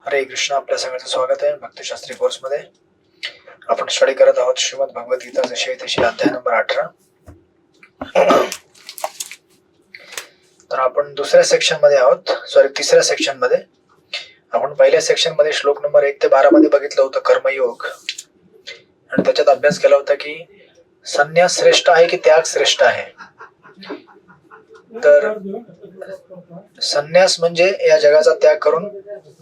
हरे कृष्ण. आपल्या सगळ्यांचं स्वागत आहे भक्तिशास्त्री कोर्स मध्ये. आपण स्टडी करत आहोत श्रीमद भगवद्गीता जशी तशी अध्याय नंबर 18. तर आपण दुसऱ्या सेक्शन मध्ये आहोत, तिसऱ्या सेक्शन मध्ये. आपण पहिल्या सेक्शन मध्ये श्लोक नंबर 1 ते 12 मध्ये बघितलं होतं कर्मयोग, आणि त्याच्यात अभ्यास केला होता की संन्यास श्रेष्ठ आहे की त्याग श्रेष्ठ आहे. तर संन्यास म्हणजे या जगाचा त्याग करून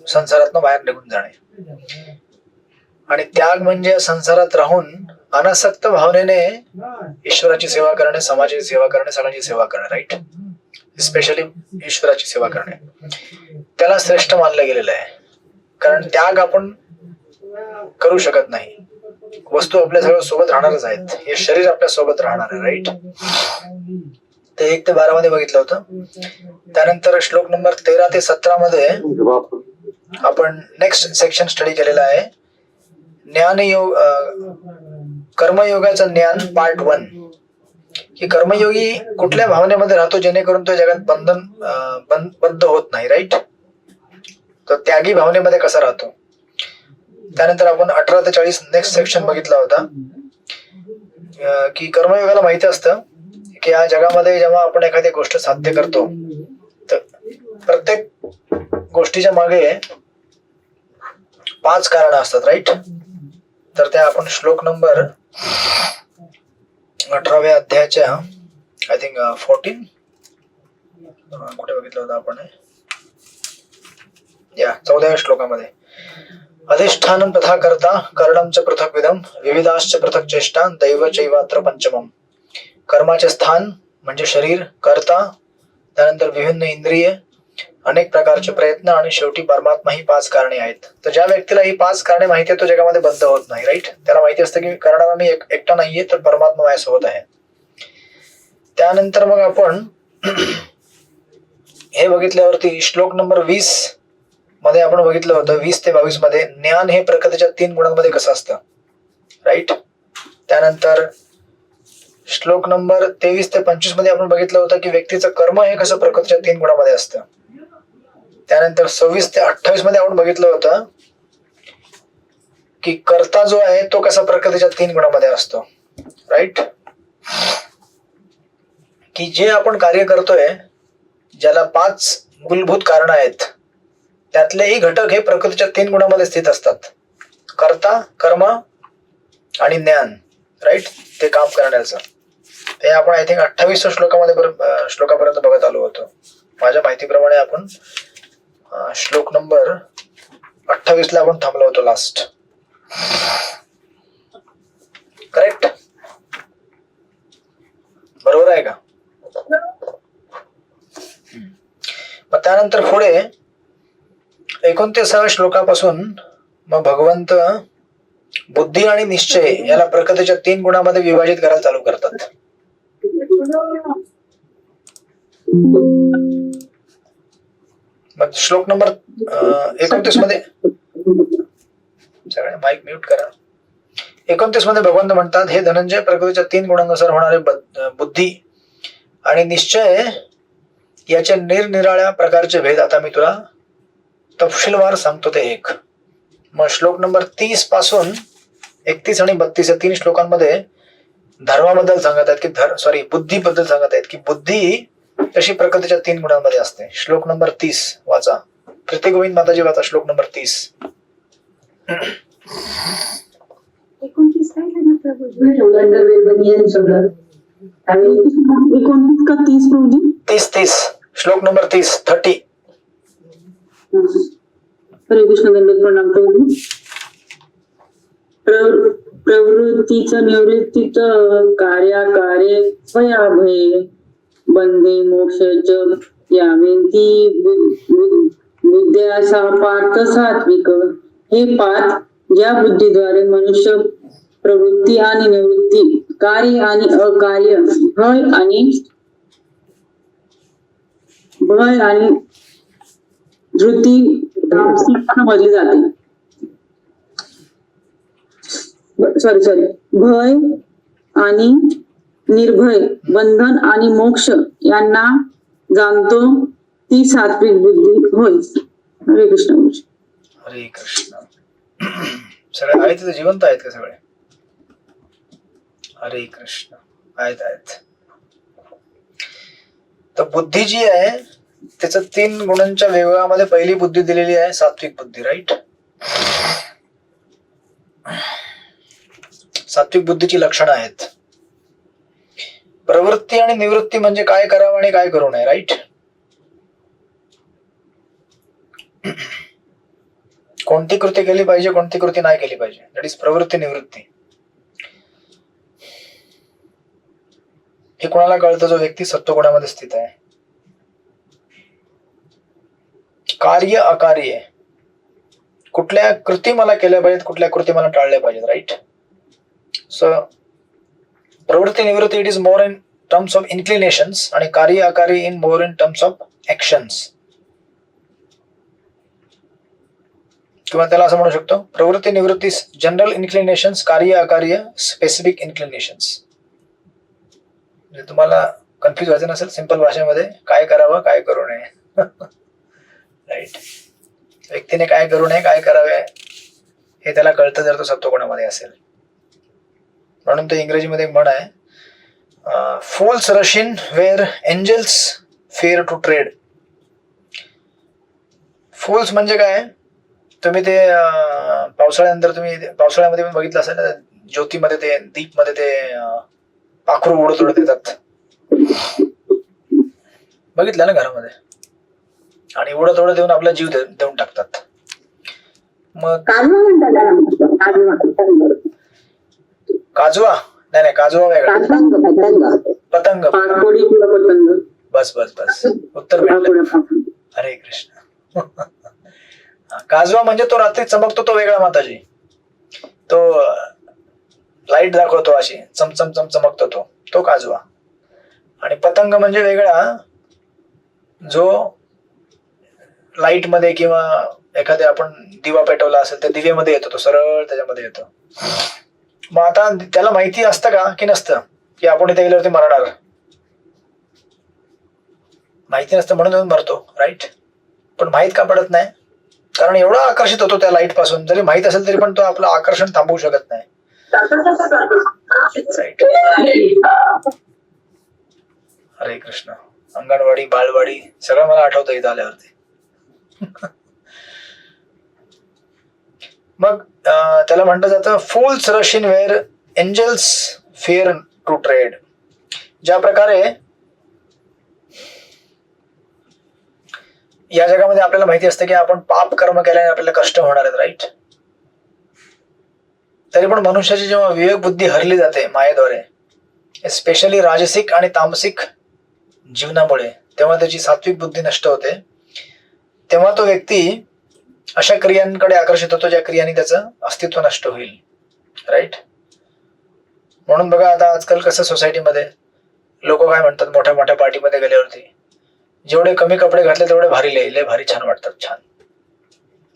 संसारातून बाहेर निघून जाणे, आणि त्याग म्हणजे संसारात राहून अनासक्त भावनेने ईश्वराची सेवा करणे, समाजाची सेवा करणे, सगळ्यांची सेवा करणे. राईट, स्पेशली ईश्वराची सेवा करणे, त्याला श्रेष्ठ मानलं गेलेलं आहे. कारण त्याग आपण करू शकत नाही. वस्तू आपल्या सगळं सोबत राहणारच आहेत, हे शरीर आपल्या सोबत राहणार आहे. राईट, ते 1 ते 12 मध्ये बघितलं होतं. त्यानंतर श्लोक नंबर 13 ते 17 मध्ये आपण नेक्स्ट सेक्शन स्टडी केलेला आहे. ज्ञानयोग, कर्मयोगाचं ज्ञान पार्ट 1. की कर्मयोगी कुठल्या भावनेमध्ये राहतो जेणेकरून तो जगात बद्ध होत नाही. राईट, तो त्यागी भावनेमध्ये कसा राहतो. त्यानंतर आपण 18 ते 40 नेक्स्ट सेक्शन बघितला होता. की कर्मयोगाला माहिती असतं की या जगामध्ये जेव्हा आपण एखादी गोष्ट साध्य करतो तर प्रत्येक गोष्टीच्या मागे 5 कारण असतात. राईट, तर त्या आपण श्लोक नंबर 18व्या अध्यायाच्या आय थिंक 14 कुठे बघितलं होतं आपण, या 14व्या श्लोकामध्ये. अधिष्ठानं तथा कर्ता करणं च पृथक विधम विविधाश्च पृथक चेष्टा दैव चैवात्र पंचमम. कर्माचे स्थान म्हणजे शरीर, कर्ता, त्यानंतर विभिन्न इंद्रिय, अनेक प्रकारचे प्रयत्न, आणि शेवटी परमात्मा ही 5 कारणे आहेत. तर ज्या व्यक्तीला ही 5 कारणे माहिती आहे तो जगामध्ये बद्ध होत नाही. राईट, त्याला माहिती असतं की करणारा मी एकटा नाहीये, तर परमात्मा माझ्यासोबत आहे. त्यानंतर मग आपण हे बघितल्यावरती श्लोक नंबर 20 मध्ये आपण बघितलं होतं, 20 ते 22 मध्ये ज्ञान हे प्रकृतीच्या 3 गुणांमध्ये कसं असतं. राईट, त्यानंतर श्लोक नंबर 23 ते 25 मध्ये आपण बघितलं होतं की व्यक्तीचं कर्म हे कसं प्रकृतीच्या 3 गुणांमध्ये असतं. त्यानंतर 26 ते 28 मध्ये आपण बघितलं होतं की कर्ता जो आहे तो कसा प्रकृतीच्या 3 गुणांमध्ये असतो. राईट, की जे आपण कार्य करतोय ज्याला 5 मूलभूत कारण आहेत, त्यातलेही घटक हे प्रकृतीच्या 3 गुणांमध्ये स्थित असतात. कर्ता, कर्म आणि ज्ञान. राईट, ते काम करण्याचं. ते आपण आय थिंक 28 श्लोकापर्यंत बघत आलो होतो. माझ्या माहितीप्रमाणे आपण श्लोक नंबर 28 ला आपण थांबलो होतो लास्ट. करेक्ट, बरोबर आहे का. मग त्यानंतर पुढे 29व्या श्लोकापासून मग भगवंत बुद्धी आणि निश्चय याला प्रकृतीच्या 3 गुणांमध्ये विभाजित करायला चालू करतात. मग श्लोक नंबर 29 मध्ये सगळे माईक म्यूट करा. 29 मध्ये भगवंत म्हणतात, हे धनंजय, प्रकृतीच्या 3 गुणांनुसार होणारे बुद्धी आणि निश्चय याचे निरनिराळ्या प्रकारचे भेद आता मी तुला तपशीलवार सांगतो ते एक. मग श्लोक नंबर 30 पासून 31 आणि 32 या 3 श्लोकांमध्ये धर्माबद्दल सांगत आहेत की बुद्धीबद्दल सांगत आहेत की बुद्धी तशी प्रकृतीच्या 3 गुणांमध्ये असते. श्लोक नंबर 30 वाचा. प्रीती गोविंद माताजी वाचा श्लोक नंबर 30. 30 श्लोक नंबर 30. हरे कृष्ण. दंडवत प्रणाम प्रभू. प्रवृत्तीचं निवृत्तीचं कार्याकार्ये भयाभये बंदे मोक्ष यावेंती बुद्ध्यासा पार्थ सात्विक. हे पार्थ, ज्या बुद्धीद्वारे मनुष्य प्रवृत्ती आणि निवृत्ती, कार्य आणि अकार्य, भय आणि धृती समजली जाते. भय आणि निर्भय, बंधन आणि मोक्ष यांना जाणतो ती सात्विक बुद्धी होय. हरे कृष्ण. हरे कृष्ण. सगळे आहेत तिथे जिवंत आहेत का सगळे? हरे कृष्ण. आहेत. तर बुद्धी जी आहे त्याचं 3 गुणांच्या विभागामध्ये पहिली बुद्धी दिलेली आहे सात्विक बुद्धी, राईट. सात्विक बुद्धीची लक्षणं आहेत. प्रवृत्ती आणि निवृत्ती म्हणजे काय करावं आणि काय करू नये, राईट. कोणती कृती केली पाहिजे, कोणती कृती नाही केली पाहिजे, दॅट इज प्रवृत्ती निवृत्ती. हे कोणाला कळतं? जो व्यक्ती सत्वगुणामध्ये स्थित आहे. कार्य अकार्य, कुठल्या कृती मला केल्या पाहिजेत, कुठल्या कृती मला टाळल्या पाहिजेत, राईट. सो प्रवृत्ती निवृत्ती it is more in terms of inclinations आणि कार्य अकार्य in more in terms of actions. किंवा त्याला असं म्हणू शकतो, प्रवृत्ती निवृत्ती जनरल इन्क्लिनेशन्स, कार्य अकार्य स्पेसिफिक इन्क्लिनेशन्स. म्हणजे तुम्हाला कन्फ्युज व्हायचं नसेल, सिंपल भाषेमध्ये काय करावं काय करू नये, राईट. व्यक्तीने काय करू नये काय करावे हे त्याला कळतं जर तो सत्वगुणामध्ये असेल. म्हणून ते इंग्रजीमध्ये एक म्हण आहे, fools rush in where angels fear to tread. Fools म्हणजे काय? तुम्ही ते पावसाळ्यानंतर तुम्ही पावसाळ्यामध्ये पण बघितलं असेल ना, ज्योतीमध्ये ते दीपमध्ये ते पाखरू उडत उडत येतात, बघितलं ना घरामध्ये, आणि उडत उडत येऊन आपला जीव देऊन टाकतात. मग काजवा नाही, काजवा वेगळा, पतंग. बस उत्तर भेटलं. हरे कृष्ण. काजवा म्हणजे तो रात्री चमकतो तो वेगळा माताजी, तो लाईट दाखवतो अशी चमचम चमकतो तो काजवा. आणि पतंग म्हणजे वेगळा, जो लाईट मध्ये किंवा एखाद्या आपण दिवा पेटवला असेल त्या दिव्यामध्ये येतो, तो सरळ त्याच्यामध्ये येतो. मग आता त्याला माहिती असतं का की नसतं की आपण इथे गेल्यावरती मरणार? माहिती नसतं म्हणून मरतो, राईट. पण माहित का पडत नाही? कारण एवढा आकर्षित होतो त्या लाईट पासून, जरी माहित असेल तरी पण तो आपलं आकर्षण थांबवू शकत नाही, राईट. हरे कृष्ण. अंगणवाडी, बालवाडी सगळं मला आठवतं इथं आल्यावरती. मग त्याला म्हटलं जातं fools rush in where angels fear to tread. ज्या प्रकारे या जगामध्ये आपल्याला माहिती असतं की आपण पाप कर्म केल्याने आपल्याला कष्ट होणार आहेत, राईट. तरी पण मनुष्याची जेव्हा विवेक बुद्धी हरली जाते मायेद्वारे, स्पेशली राजसिक आणि तामसिक जीवनामुळे, तेव्हा त्याची सात्विक बुद्धी नष्ट होते. तेव्हा तो व्यक्ती अशा क्रियांकडे आकर्षित होतो ज्या क्रियांनी त्याचं अस्तित्व नष्ट होईल, राईट. म्हणून बघा आता आजकाल कसं सोसायटीमध्ये लोक काय म्हणतात, मोठ्या मोठ्या पार्टीमध्ये गेल्यावरती जेवढे कमी कपडे घातले तेवढे भारी लय भारी छान वाटतात, छान.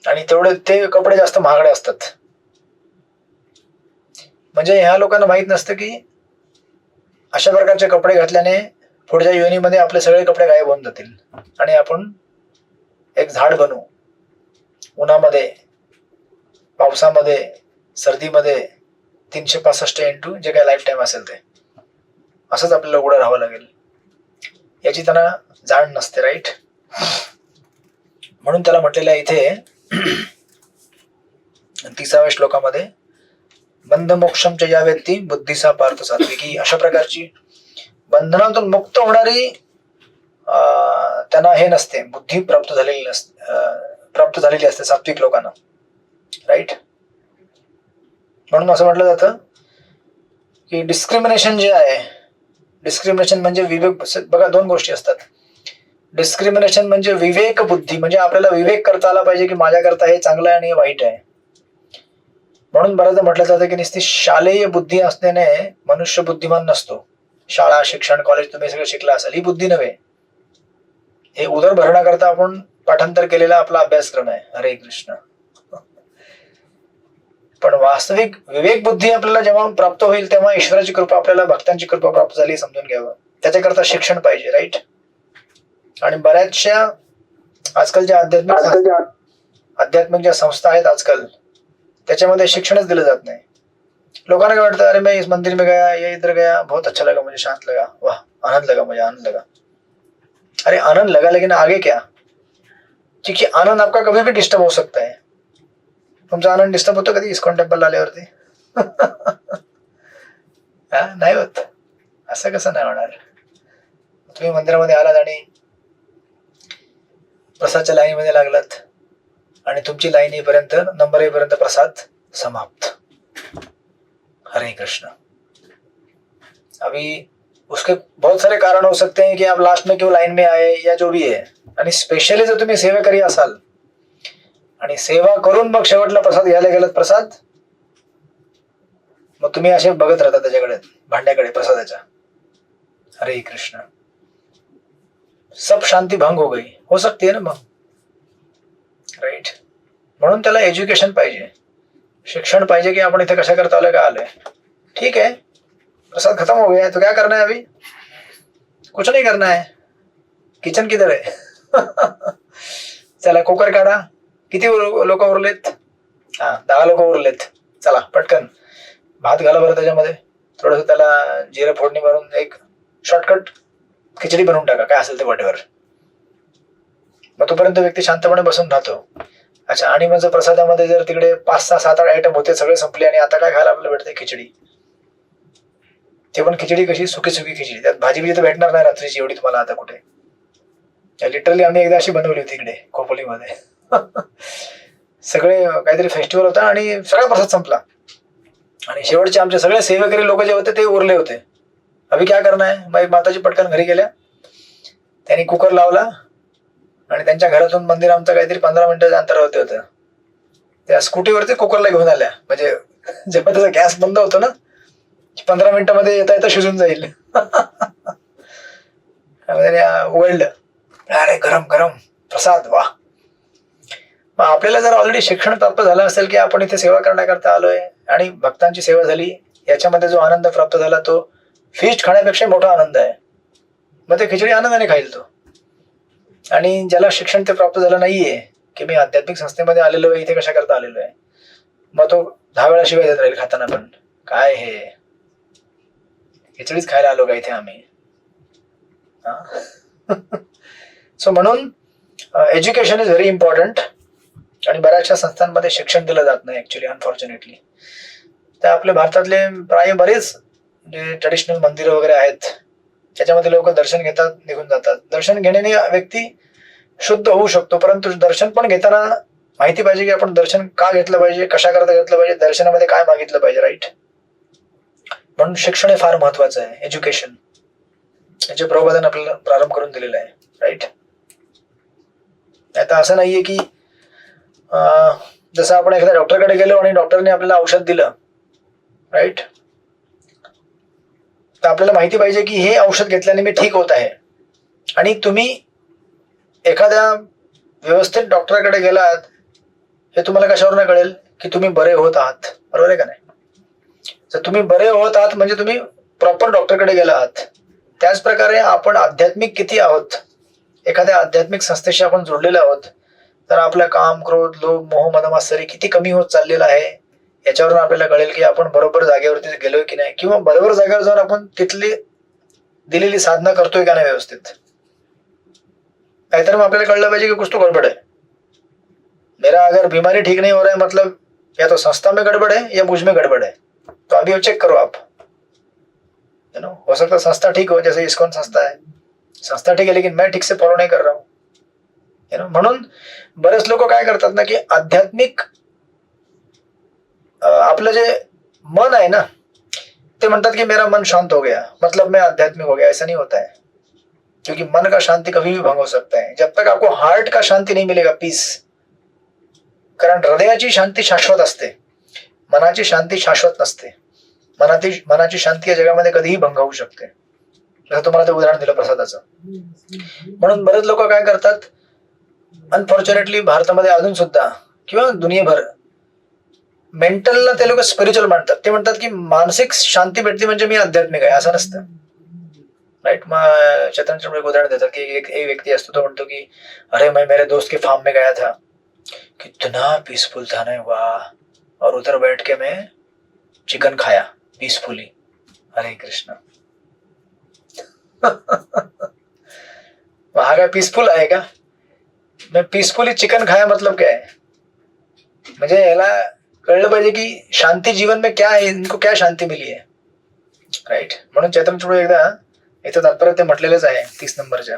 आणि तेवढे ते कपडे जास्त महागडे असतात. म्हणजे ह्या लोकांना माहित नसतं की अशा प्रकारचे कपडे घातल्याने पुढच्या योनीमध्ये आपले सगळे कपडे गायब होऊन जातील आणि आपण एक झाड बनू, उन्हामध्ये, पावसामध्ये, सर्दीमध्ये, 365 जे काय लाईफ टाईम असेल ते असंच आपल्याला उघडं राहावं लागेल. याची त्यांना जाण नसते, राईट. म्हणून त्याला म्हटलेलं आहे इथे 30व्या श्लोकामध्ये, बंध मोक्षमच्या या व्यक्ती बुद्धीसा पार्थ सात्विकी. अशा प्रकारची बंधनातून मुक्त होणारी त्यांना हे नसते, बुद्धी प्राप्त झालेली असते सात्विक लोकांना, राईट. म्हणून असं म्हटलं जातं की डिस्क्रिमिनेशन जे आहे, डिस्क्रिमिनेशन म्हणजे विवेक. बघा 2 गोष्टी असतात. डिस्क्रिमिनेशन म्हणजे विवेक बुद्धी, म्हणजे आपल्याला विवेक करता आला पाहिजे की माझ्याकरता हे चांगलं आहे आणि हे वाईट आहे. म्हणून बऱ्याचदा म्हटलं जातं की नुसती शालेय बुद्धी असण्याने मनुष्य बुद्धिमान नसतो. शाळा, शिक्षण, कॉलेज तुम्ही सगळं शिकला असाल, ही बुद्धी नव्हे. हे उदर भरण्याकरता आपण पाठांतर केलेला आपला अभ्यासक्रम आहे. हरे कृष्ण. पण वास्तविक विवेक बुद्धी आपल्याला जेव्हा प्राप्त होईल तेव्हा ईश्वराची कृपा, आपल्याला भक्तांची कृपा प्राप्त झाली समजून घ्यावं. त्याच्याकरता शिक्षण पाहिजे, राईट. आणि बऱ्याचशा आजकालच्या आध्यात्मिक ज्या संस्था आहेत आजकाल त्याच्यामध्ये शिक्षणच दिलं जात नाही. लोकांना काय वाटतं, अरे मैं इस मंदिर में गया, ये इधर गया, बहुत अच्छा लगा, मुझे शांत लगा, वाह आनंद लगा, मुझे आनंद लगा. अरे आनंद लगा, लेकिन आगे क्या? क्योंकि आनंद आपका कभी भी डिस्टर्ब हो सकता है. तुमचा आनंद डिस्टर्ब होतो कधी इस्कॉन टेम्पल आल्यावरती? नाही होत. असं कसं नाही होणार? तुम्ही मंदिरामध्ये आलात आणि प्रसादच्या लाईनीमध्ये लागलात आणि तुमची लाईन येईपर्यंत, नंबर येईपर्यंत प्रसाद समाप्त. हरे कृष्ण. अभी उसके बहुत सारे कारण हो सकते हैं कि आप लास्ट में क्यों लाइन में आए या जो भी है. आणि स्पेशली जर तुम्ही सेवेकरी असाल आणि सेवा करून मग शेवटला प्रसाद घ्यायला गेलात प्रसाद, मग तुम्ही असे बघत राहता त्याच्याकडे, भांड्याकडे प्रसादाच्या. हरे कृष्ण. सब शांती भंग हो गई, हो सकती है ना मग, राईट. म्हणून त्याला एज्युकेशन पाहिजे, शिक्षण पाहिजे की आपण इथे कशा करता आलोय, का आलोय. ठीक है, प्रसाद खत्म हो गया है तो क्या करना है अभी? कुछ नहीं करना है. किचन किधर है? चला कुकर काढा. किती लोक उरलेत? 10 लोक उरलेत. चला पटकन भात घाला बरं त्याच्यामध्ये, थोडस त्याला जिरं फोडणी मारून एक शॉर्टकट खिचडी बनवून टाका, काय असेल ते वॉटेवर. मग तोपर्यंत व्यक्ती शांतपणे बसून राहतो. अच्छा, आणि मग प्रसादामध्ये जर तिकडे 5, 6, 7, 8 आयटम होते, सगळे संपले आणि आता काय खायला आपल्याला भेटते? खिचडी. ते पण खिचडी कशी? सुकी सुकी खिचडी, त्यात भाजी बिजी तर भेटणार नाही रात्रीची एवढी तुम्हाला आता कुठे. लिटरली आम्ही एकदा अशी बनवली होती इकडे खोपोलीमध्ये. सगळे काहीतरी फेस्टिवल होता आणि सगळा प्रसाद संपला आणि शेवटचे आमचे सगळे सेवेकरी लोक जे होते ते उरले होते. अभि क्या करना है? मग एक माताजी पटकन घरी गेल्या, त्यांनी कुकर लावला आणि त्यांच्या घरातून मंदिर आमचं काहीतरी 15 मिनिटाच्या अंतरावरती होतं. त्या स्कूटीवरती कुकरला घेऊन आल्या, म्हणजे जेव्हा त्याचा गॅस बंद होतो ना, 15 मिनिटांमध्ये येता येता शिजून जाईल. उघडलं, अरे गरम गरम प्रसाद, वा. मग आपल्याला जर ऑलरेडी शिक्षण प्राप्त झालं असेल की आपण इथे सेवा करण्याकरता आलोय आणि भक्तांची सेवा झाली, याच्यामध्ये जो आनंद प्राप्त झाला तो फिस्ट खाण्यापेक्षा मोठा आनंद आहे. मग ते खिचडी आनंदाने खाईल तो. आणि ज्याला शिक्षण ते प्राप्त झालं नाहीये की मी आध्यात्मिक संस्थेमध्ये आलेलो आहे, इथे कशा करता आलेलो आहे, मग तो 10 वेळा शिवाय देत राहील खाताना पण, काय हे खिचडीच खायला आलो का इथे आम्ही. सो म्हणून एज्युकेशन इज व्हेरी इम्पॉर्टंट. आणि बऱ्याचशा संस्थांमध्ये शिक्षण दिलं जात नाही ऍक्च्युली, अनफॉर्च्युनेटली. तर आपल्या भारतातले प्राय बरेच जे ट्रेडिशनल मंदिरं वगैरे आहेत त्याच्यामध्ये लोक दर्शन घेतात, निघून जातात. दर्शन घेण्याने व्यक्ती शुद्ध होऊ शकतो, परंतु दर्शन पण घेताना माहिती पाहिजे की आपण दर्शन का घेतलं पाहिजे, कशा करता घेतलं पाहिजे, दर्शनामध्ये काय मागितलं पाहिजे, राईट. म्हणून शिक्षण हे फार महत्वाचं आहे, एज्युकेशन. याचे प्रबोधन आपल्याला प्रारंभ करून दिलेलं आहे, राईट. आता असं नाहीये की जसं आपण एखाद्या डॉक्टरकडे गेलो आणि डॉक्टरने आपल्याला औषध दिलं, राईट, तर आपल्याला माहिती पाहिजे की हे औषध घेतल्याने मी ठीक होत आहे. आणि तुम्ही एखाद्या व्यवस्थित डॉक्टरकडे गेलात हे तुम्हाला कशावरून कळेल की तुम्ही बरे होत आहात, बरोबर आहे का नाही. जर तुम्ही बरे होत आहात म्हणजे तुम्ही प्रॉपर डॉक्टरकडे गेला आहात. त्याच प्रकारे आपण आध्यात्मिक किती आहोत, एखाद्या आध्यात्मिक संस्थेशी आपण जोडलेले आहोत, तर आपला काम, क्रोध, लोभ, मोह, मद, मात्सर्य किती कमी होत चाललेला आहे याच्यावरून आपल्याला कळेल की आपण बरोबर जागेवरती गेलोय की नाही, किंवा बरोबर जागेवर जाऊन आपण तिथली दिलेली साधना करतोय का नाही व्यवस्थित. नाहीतर मग आपल्याला कळलं पाहिजे की कुछ तो गडबड है. मेरा अगर बीमारी ठीक नहीं हो रहा है मतलब या तो संस्था में गड़बड़ है या मुझ में गड़बड़ है, तो अभी चेक करो आप. हो सकता है संस्था ठीक हो, जैसे इस्कॉन संस्था है, संस्था ठीक है लेकिन मैं ठीक से फॉलो नहीं कर रहा हूँ. म्हणून बरेच लोक काय करतात ना की आध्यात्मिक आपलं जे मन आहे ना ते म्हणतात कि मेरा मन शांत हो गया मतलब मैं आध्यात्मिक हो गया. ऐसा नहीं होता है, क्योंकि मन का शांति कभी भी भंग हो सकता है. जब तक आपको हार्ट का शांति नहीं मिलेगा, पीस, कारण हृदयाची शांती शाश्वत असते, मनाची शांती शाश्वत नसते. मनाची शांती या जगामध्ये कधीही भंग होऊ शकते. जसं तुम्हाला ते उदाहरण दिलं प्रसादाचं. म्हणून बरेच लोक काय करतात, अनफॉर्च्युनेटली भारतामध्ये अजून सुद्धा किंवा दुनियाभर मेंटलला ते लोक स्पिरिच्युअल मानतात. ते म्हणतात की मानसिक शांती भेटते म्हणजे मी आध्यात्मिक आहे, असं नसतं, राईट. मग चैतन्य एक उदाहरण देतात की एक व्यक्ती असतो, तो म्हणतो की अरे मैं मेरे दोस्त के फार्म में गया था कितना पीसफुल था ना, वाह। और उधर बैठ के मैं चिकन खाया पीसफुली। हरे कृष्णा। वहां का पीसफुल आएगा, मैं पीसफुली चिकन खाया मतलब काय आहे? म्हणजे याला कळलं पाहिजे की शांती जीवन में क्या आहे, इनको क्या शांती मिली आहे, राईट. म्हणून चैतन्य चूड एकदा इथं तात्पर्य ते म्हटलेलंच आहे 30 नंबरच्या.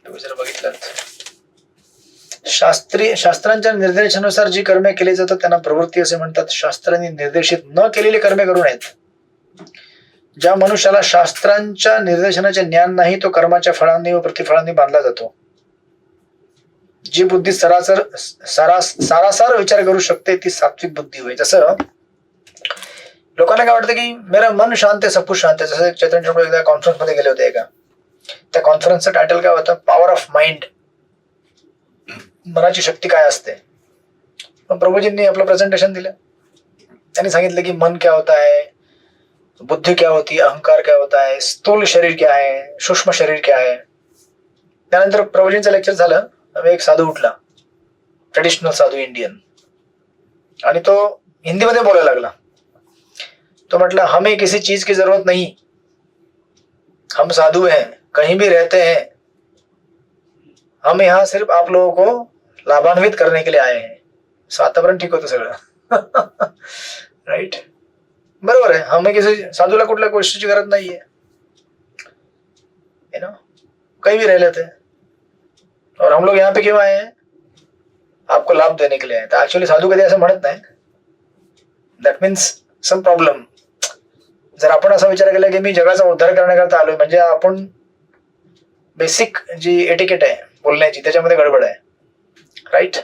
तुम्ही जर बघितलं, शास्त्रांच्या निर्देशानुसार जी कर्मे केली जातात त्यांना प्रवृत्ती असे म्हणतात. शास्त्रांनी निर्देशित न केलेली कर्मे करू नयेत. ज्या मनुष्याला शास्त्रांच्या निर्देशनाचे ज्ञान नाही तो कर्माच्या फळांनी व प्रतिफळांनी बांधला जातो. जी बुद्धी सारासार विचार करू शकते ती सात्विक बुद्धी होय. जसं लोकांना काय वाटतं की मेरा मन शांत आहे, सब कुछ शांत आहे. जसं चैतन्य चूड एकदा कॉन्फरन्स मध्ये गेले होते एका, त्या कॉन्फरन्सचं टायटल काय होतं, पॉवर ऑफ माइंड. मनाची शक्ती काय असते. मग प्रभुजींनी आपलं प्रेझेंटेशन दिलं. त्यांनी सांगितलं की मन क्या होता है, बुद्धी क्या होती, अहंकार क्या होता है, स्थूल शरीर क्या है, सूक्ष्म शरीर क्या है. त्यानंतर प्रभुजींचं लेक्चर झालं. एक साधू उठला, ट्रेडिशनल साधू इंडियन, आणि तो हिंदीमध्ये बोलायला लागला. तो म्हटला, हमें किसी चीज की जरूरत नहीं, हम साधु हैं, कहीं भी रहते हैं, हम यहाँ सिर्फ आप लोगों को लाभान्वित करने के लिए आए हैं. वातावरण ठीक होतं सगळं. राईट, बरोबर आहे. हमें किसी साधूला कुठल्या गोष्टीची गरज नाहीये, कहीं भी रह लेते हैं. और हम लोग यहाँ पे क्यों आए हैं, आपको लाभ देने के लिए आए. तर ऍक्च्युअली साधू कधी असं म्हणत नाही. That means some problem. जर आपण असा विचार केला की मी जगाचा उद्धार करण्याकरता आलोय, म्हणजे आपण बेसिक जी एटिकेट आहे बोलण्याची त्याच्यामध्ये गडबड आहे. राईट,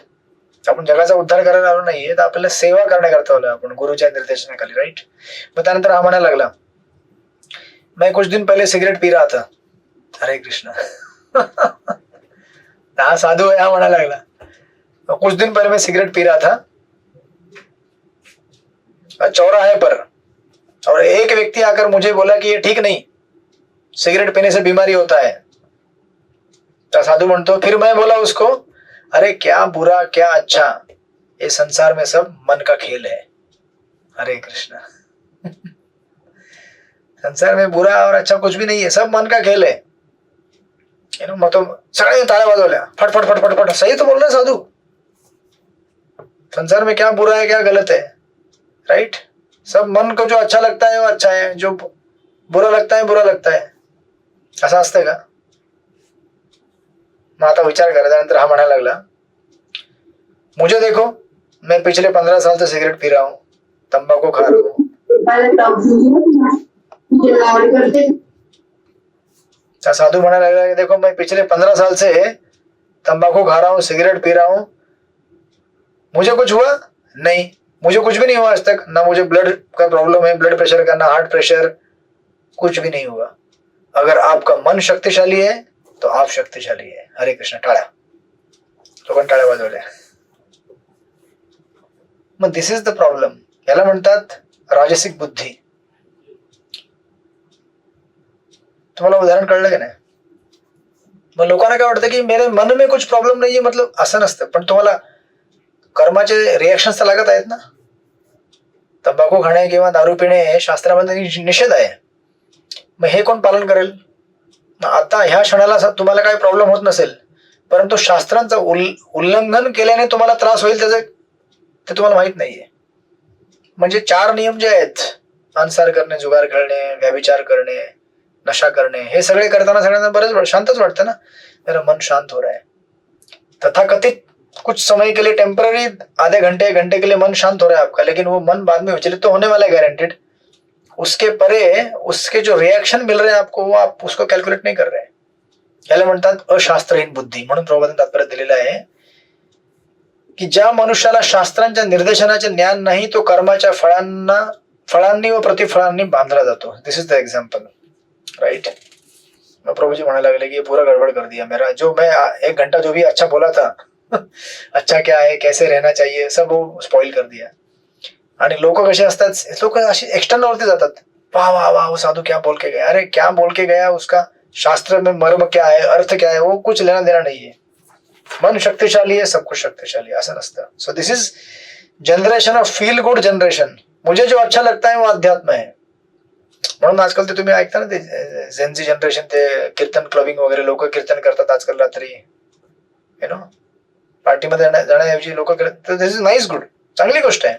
आपण जगाचा उद्धार करायला आलो नाहीये, तर आपल्याला सेवा करण्याकरता आलोय आपण गुरुच्या निर्देशनाखाली. राईट. मग त्यानंतर हा म्हणायला लागला, मैं कुछ दिन पहले सिगरेट पी रहा था. हरे कृष्णा. हा साधू है, हा म्हणायला लागला, कुछ दिन पहले मैं सिगरेट पी रहा था चौराहे पर, और एक व्यक्ति आकर मुझे बोला कि ये ठीक नहीं, सिगरेट पीने से बीमारी होता है. तो साधु म्हणतो, फिर मैं बोला उसको, अरे क्या बुरा क्या अच्छा, ये संसार में सब मन का खेल है. हरे कृष्णा. संसार में बुरा और अच्छा कुछ भी नहीं है, सब मन का खेल है. मग तो सगळ्यांनी टाळ्या वाजवल्या, फटफट फटफट फट. सही तो बोल रहे साधू. संसार में क्या बुरा है क्या गलत है, राइट. सब मन को जो अच्छा लगता है वो अच्छा है, जो बुरा लगता है बुरा लगता है. असं असतं का. मग आता विचार करा. त्यानंतर हा म्हणायला लागला, मुझे देखो, मैं पिछले 15 साल से सिगरेट पी रहा हूँ, तंबाकू खा रहा हूँ. साधु म्हणायला लागला कि देखो मैं पिछले 15 साल से तंबाकू खा रहा हूँ, सिगरेट पी रहा हूँ, मुझे कुछ हुआ नहीं, मुझे कुछ भी नहीं हुआ आज तक. ना मुझे ब्लड का प्रॉब्लम है, ब्लड प्रेशर का, ना हार्ट प्रेशर, कुछ भी नहीं हुआ. अगर आपका मन शक्तिशाली है तो आप शक्तिशाली है. हरे कृष्ण. टाळ्या, लोकांनी टाळ्या वाजवल्या. मग दिस इज द प्रॉब्लेम. याला म्हणतात राजसिक बुद्धी. तुम्हाला उदाहरण कळलं की नाही. मग लोकांना काय वाटतं की मेरे मन में कुछ प्रॉब्लेम नाहीये, मतलब असं नसतं. पण तुम्हाला कर्माचे रिएक्शन तर लागत आहेत ना. तंबाखू खाणे किंवा दारू पिणे शास्त्रामध्ये निषेध आहे. मग हे कोण पालन करेल. आता ह्या क्षणाला तुम्हाला काही प्रॉब्लेम होत नसेल, परंतु शास्त्रांचं उल्लंघन केल्याने तुम्हाला त्रास होईल त्याचे ते तुम्हाला माहित नाहीये. म्हणजे 4 नियम जे आहेत, अंसार करणे, जुगार खेळणे, व्यभिचार करणे, नशा करणे, हे सगळे करताना सगळ्यांना बरेच शांतच वाटतं ना, मेरा मन शांत हो रहा है. तथाकथित कुछ समय के लिए टेम्पररी, आधे घंटे 1 घंटे के लिए मन शांत हो रहा है आपका, लेकिन वो मन बाद में विचलित तो होने वाला है गारंटेड. उसके परे उसके जो रिएक्शन मिल रहे हैं आपको, वो आप उसको कॅल्क्युलेट नाही कर रहे. याला म्हणतात अशास्त्रहीन बुद्धी. म्हणून प्रभुपादांनी तात्पर्य दिलेलं आहे की ज्या मनुष्याला शास्त्रांच्या निर्देशनाचे ज्ञान नाही तो कर्माच्या फळांनी व प्रतिफळांनी बांधला जातो. दिस इज द एक्झाम्पल. राइट. प्रभु जी म्हणायला लागले की पूरा गड़बड़ कर दिया मेरा, जो मैं 1 घंटा जो भी अच्छा बोला था अच्छा क्या है, कैसे रहना चाहिए, सब वो स्पॉइल कर दिया. आणि लोक कसे असतात, लोक अशी एक्सटर्नल वरती जातात. वाह वाह वाह, वो साधु क्या बोल के गया. अरे क्या बोल के गया, उसका शास्त्र में मर्म क्या है, अर्थ क्या है, वो कुछ लेना देना नहीं है. मन शक्तिशाली है, सब कुछ शक्तिशाली, असं नसतं. So this is generation of feel good generation. मुझे जो अच्छा लगता है वो अध्यात्म है. म्हणून आजकाल ते तुम्ही ऐकता ना, ते झेनझी जनरेशन, ते कीर्तन क्लबिंग वगैरे लोक कीर्तन करतात आजकाल रात्री, यु नो, पार्टीमध्ये जाण्याऐवजी लोक करतात. दिस इज नाईस, गुड, चांगली गोष्ट आहे.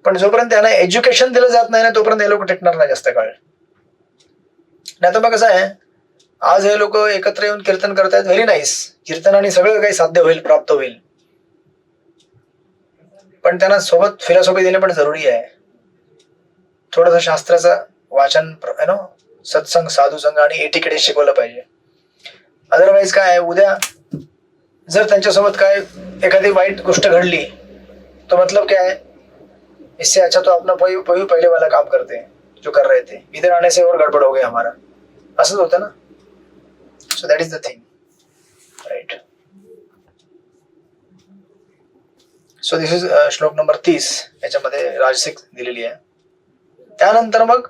पण जोपर्यंत त्यांना एज्युकेशन दिलं जात नाही ना, तोपर्यंत हे लोक टिकणार नाही जास्त काळ. नाही तर मग कसं आहे, आज हे लोक एकत्र येऊन कीर्तन करतायत, व्हेरी नाईस, कीर्तनाने सगळं काही साध्य होईल, प्राप्त होईल. पण त्यांना सोबत फिलॉसॉफी देणे पण जरुरी आहे. थोडंसं शास्त्राचं वाचन, सत्संग, साधुसंग आणि एटिकेट शिकवलं पाहिजे. अदरवाईज काय आहे, उद्या जर त्यांच्यासोबत काय एखादी वाईट गोष्ट घडली, तो मतलब क्या है, इससे अच्छा तो अपना पहिले वाला काम करते जो कर रहे थे, इधर आने से और गड़बड़ हो गया हमारा, असंच होतं ना. So that is the thing, right. So this is shloka number 30. याच्यामध्ये राजसिक दिलेली आहे. त्यानंतर मग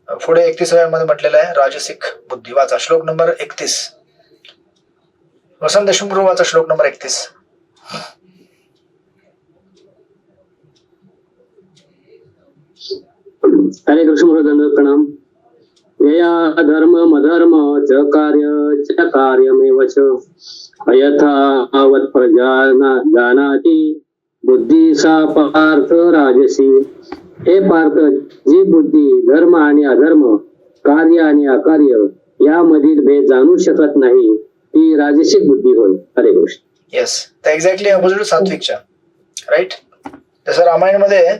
पुढे 31व्या मध्ये म्हटलेलं आहे राजसिक बुद्धी. वाचा श्लोक नंबर 31. वसंत देशमुख वाचा श्लोक नंबर 31. हरे कृष्ण महाराज, प्रणाम. यया धर्म मधर्म च कार्यमेव च अयथावत् प्रजानाति बुद्धी सा पार्थ राजसी. हे पार्थ, जी बुद्धी धर्म आणि अधर्म, कार्य आणि अकार्य यामधील भेद जाणू शकत नाही, ती राजसिक बुद्धी होय. हरे कृष्ण. येस, तर एक्झॅक्टली अपोजिट सात्विकच्या, राईट. जसं रामायणमध्ये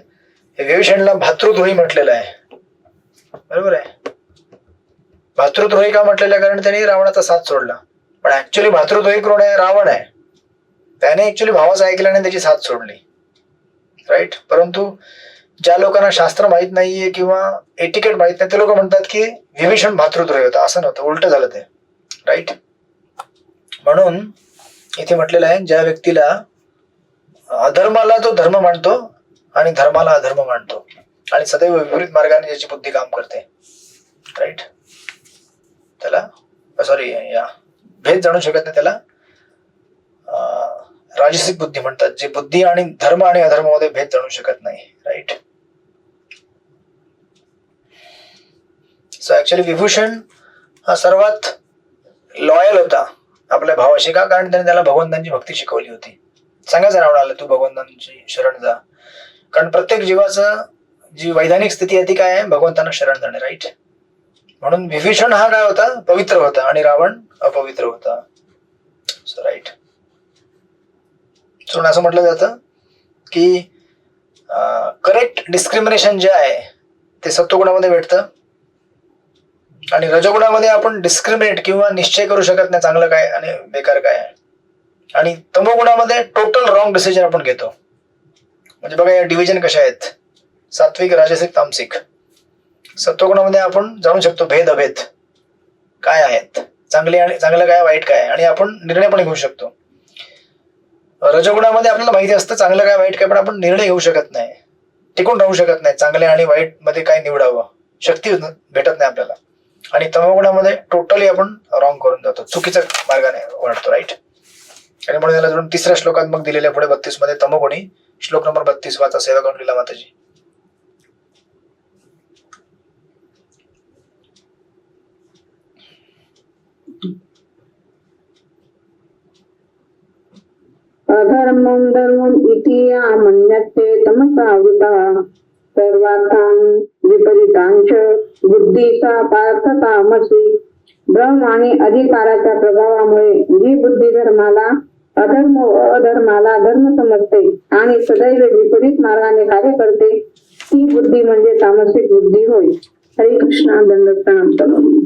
विभीषणला भातृद्रोही म्हटलेलं आहे, बरोबर आहे. भातृद्रोही का म्हटलेलं आहे, कारण त्यांनी रावणाचा साथ सोडला. पण ऍक्च्युली भातृद्रोही कोण आहे, रावण आहे. त्याने ऍक्च्युली भावाचं ऐकलं आणि त्याची साथ सोडली, राईट. परंतु ज्या लोकांना शास्त्र माहित नाहीये किंवा एटिकेट माहित नाही, ते लोक म्हणतात की विभीषण भातृद्रोही होता. असं नव्हतं, उलट झालं ते, राईट. म्हणून इथे म्हटलेलं आहे, ज्या व्यक्तीला अधर्माला तो धर्म मानतो आणि धर्माला अधर्म मानतो आणि सदैव विपरीत मार्गाने ज्याची बुद्धी काम करते, राईट, त्याला या भेद जाणू शकत नाही, त्याला राजसिक बुद्धी म्हणतात. जे बुद्धी आणि धर्म आणि अधर्मामध्ये भेद जाणू शकत नाही, राईट. सो ऍक्च्युअली विभूषण हा सर्वात लॉयल होता आपल्या भावाशी. का? कारण त्याने त्याला भगवंतांची भक्ती शिकवली होती. सांगायचं रावणाला, तू भगवंतांची शरण जा. कारण प्रत्येक जीवाचं जी वैधानिक स्थिती आहे ती काय आहे, भगवंतांना शरण जाणे, राईट. म्हणून विभीषण हा काय होता, पवित्र होता आणि रावण अपवित्र होता. So right. म्हणून असं म्हटलं जातं की करेक्ट डिस्क्रिमिनेशन जे आहे ते सत्वगुणामध्ये भेटतं आणि रजगुणामध्ये आपण डिस्क्रिमिनेट किंवा निश्चय करू शकत नाही चांगलं काय आणि बेकार काय आहे. आणि तमोगुणामध्ये टोटल रॉंग डिसिजन आपण घेतो. म्हणजे बघा, या डिव्हिजन कशा आहेत, सात्विक, राजसिक, तामसिक. सत्वगुणामध्ये आपण जाणू शकतो भेद अभेद काय आहेत, चांगले आणि चांगलं काय, वाईट काय, आणि आपण निर्णय पण घेऊ शकतो. रजगुणामध्ये आपल्याला माहिती असतं चांगलं काय वाईट काय, पण आपण निर्णय घेऊ शकत नाही, टिकून राहू शकत नाही, चांगले आणि वाईट मध्ये काय निवडावं, शक्ती भेटत नाही आपल्याला. आणि तमोगुणामध्ये टोटली आपण रॉंग करून जातो, चुकीच्या मार्गाने वाढतो, राईट. आणि म्हणून याला जोडून तिसऱ्या श्लोकात मग दिलेल्या पुढे 32 मध्ये तमोगुणी. श्लोक नंबर 32 वाचा सेवा करून लीला माताजी. अधर्मं धर्मम् इति या मन्यते तमसावृता सर्वार्थान् विपरीतांच बुद्धीचा पार्थ तामसी. भ्रम आणि अधिकाराच्या प्रभावामुळे जी बुद्धी धर्माला अधर्म व अधर्माला धर्म समजते आणि सदैव विपरीत मार्गाने कार्य करते, ती बुद्धी म्हणजे तामसिक बुद्धी होय. हरे कृष्णा. दंडवत प्रणाम करो.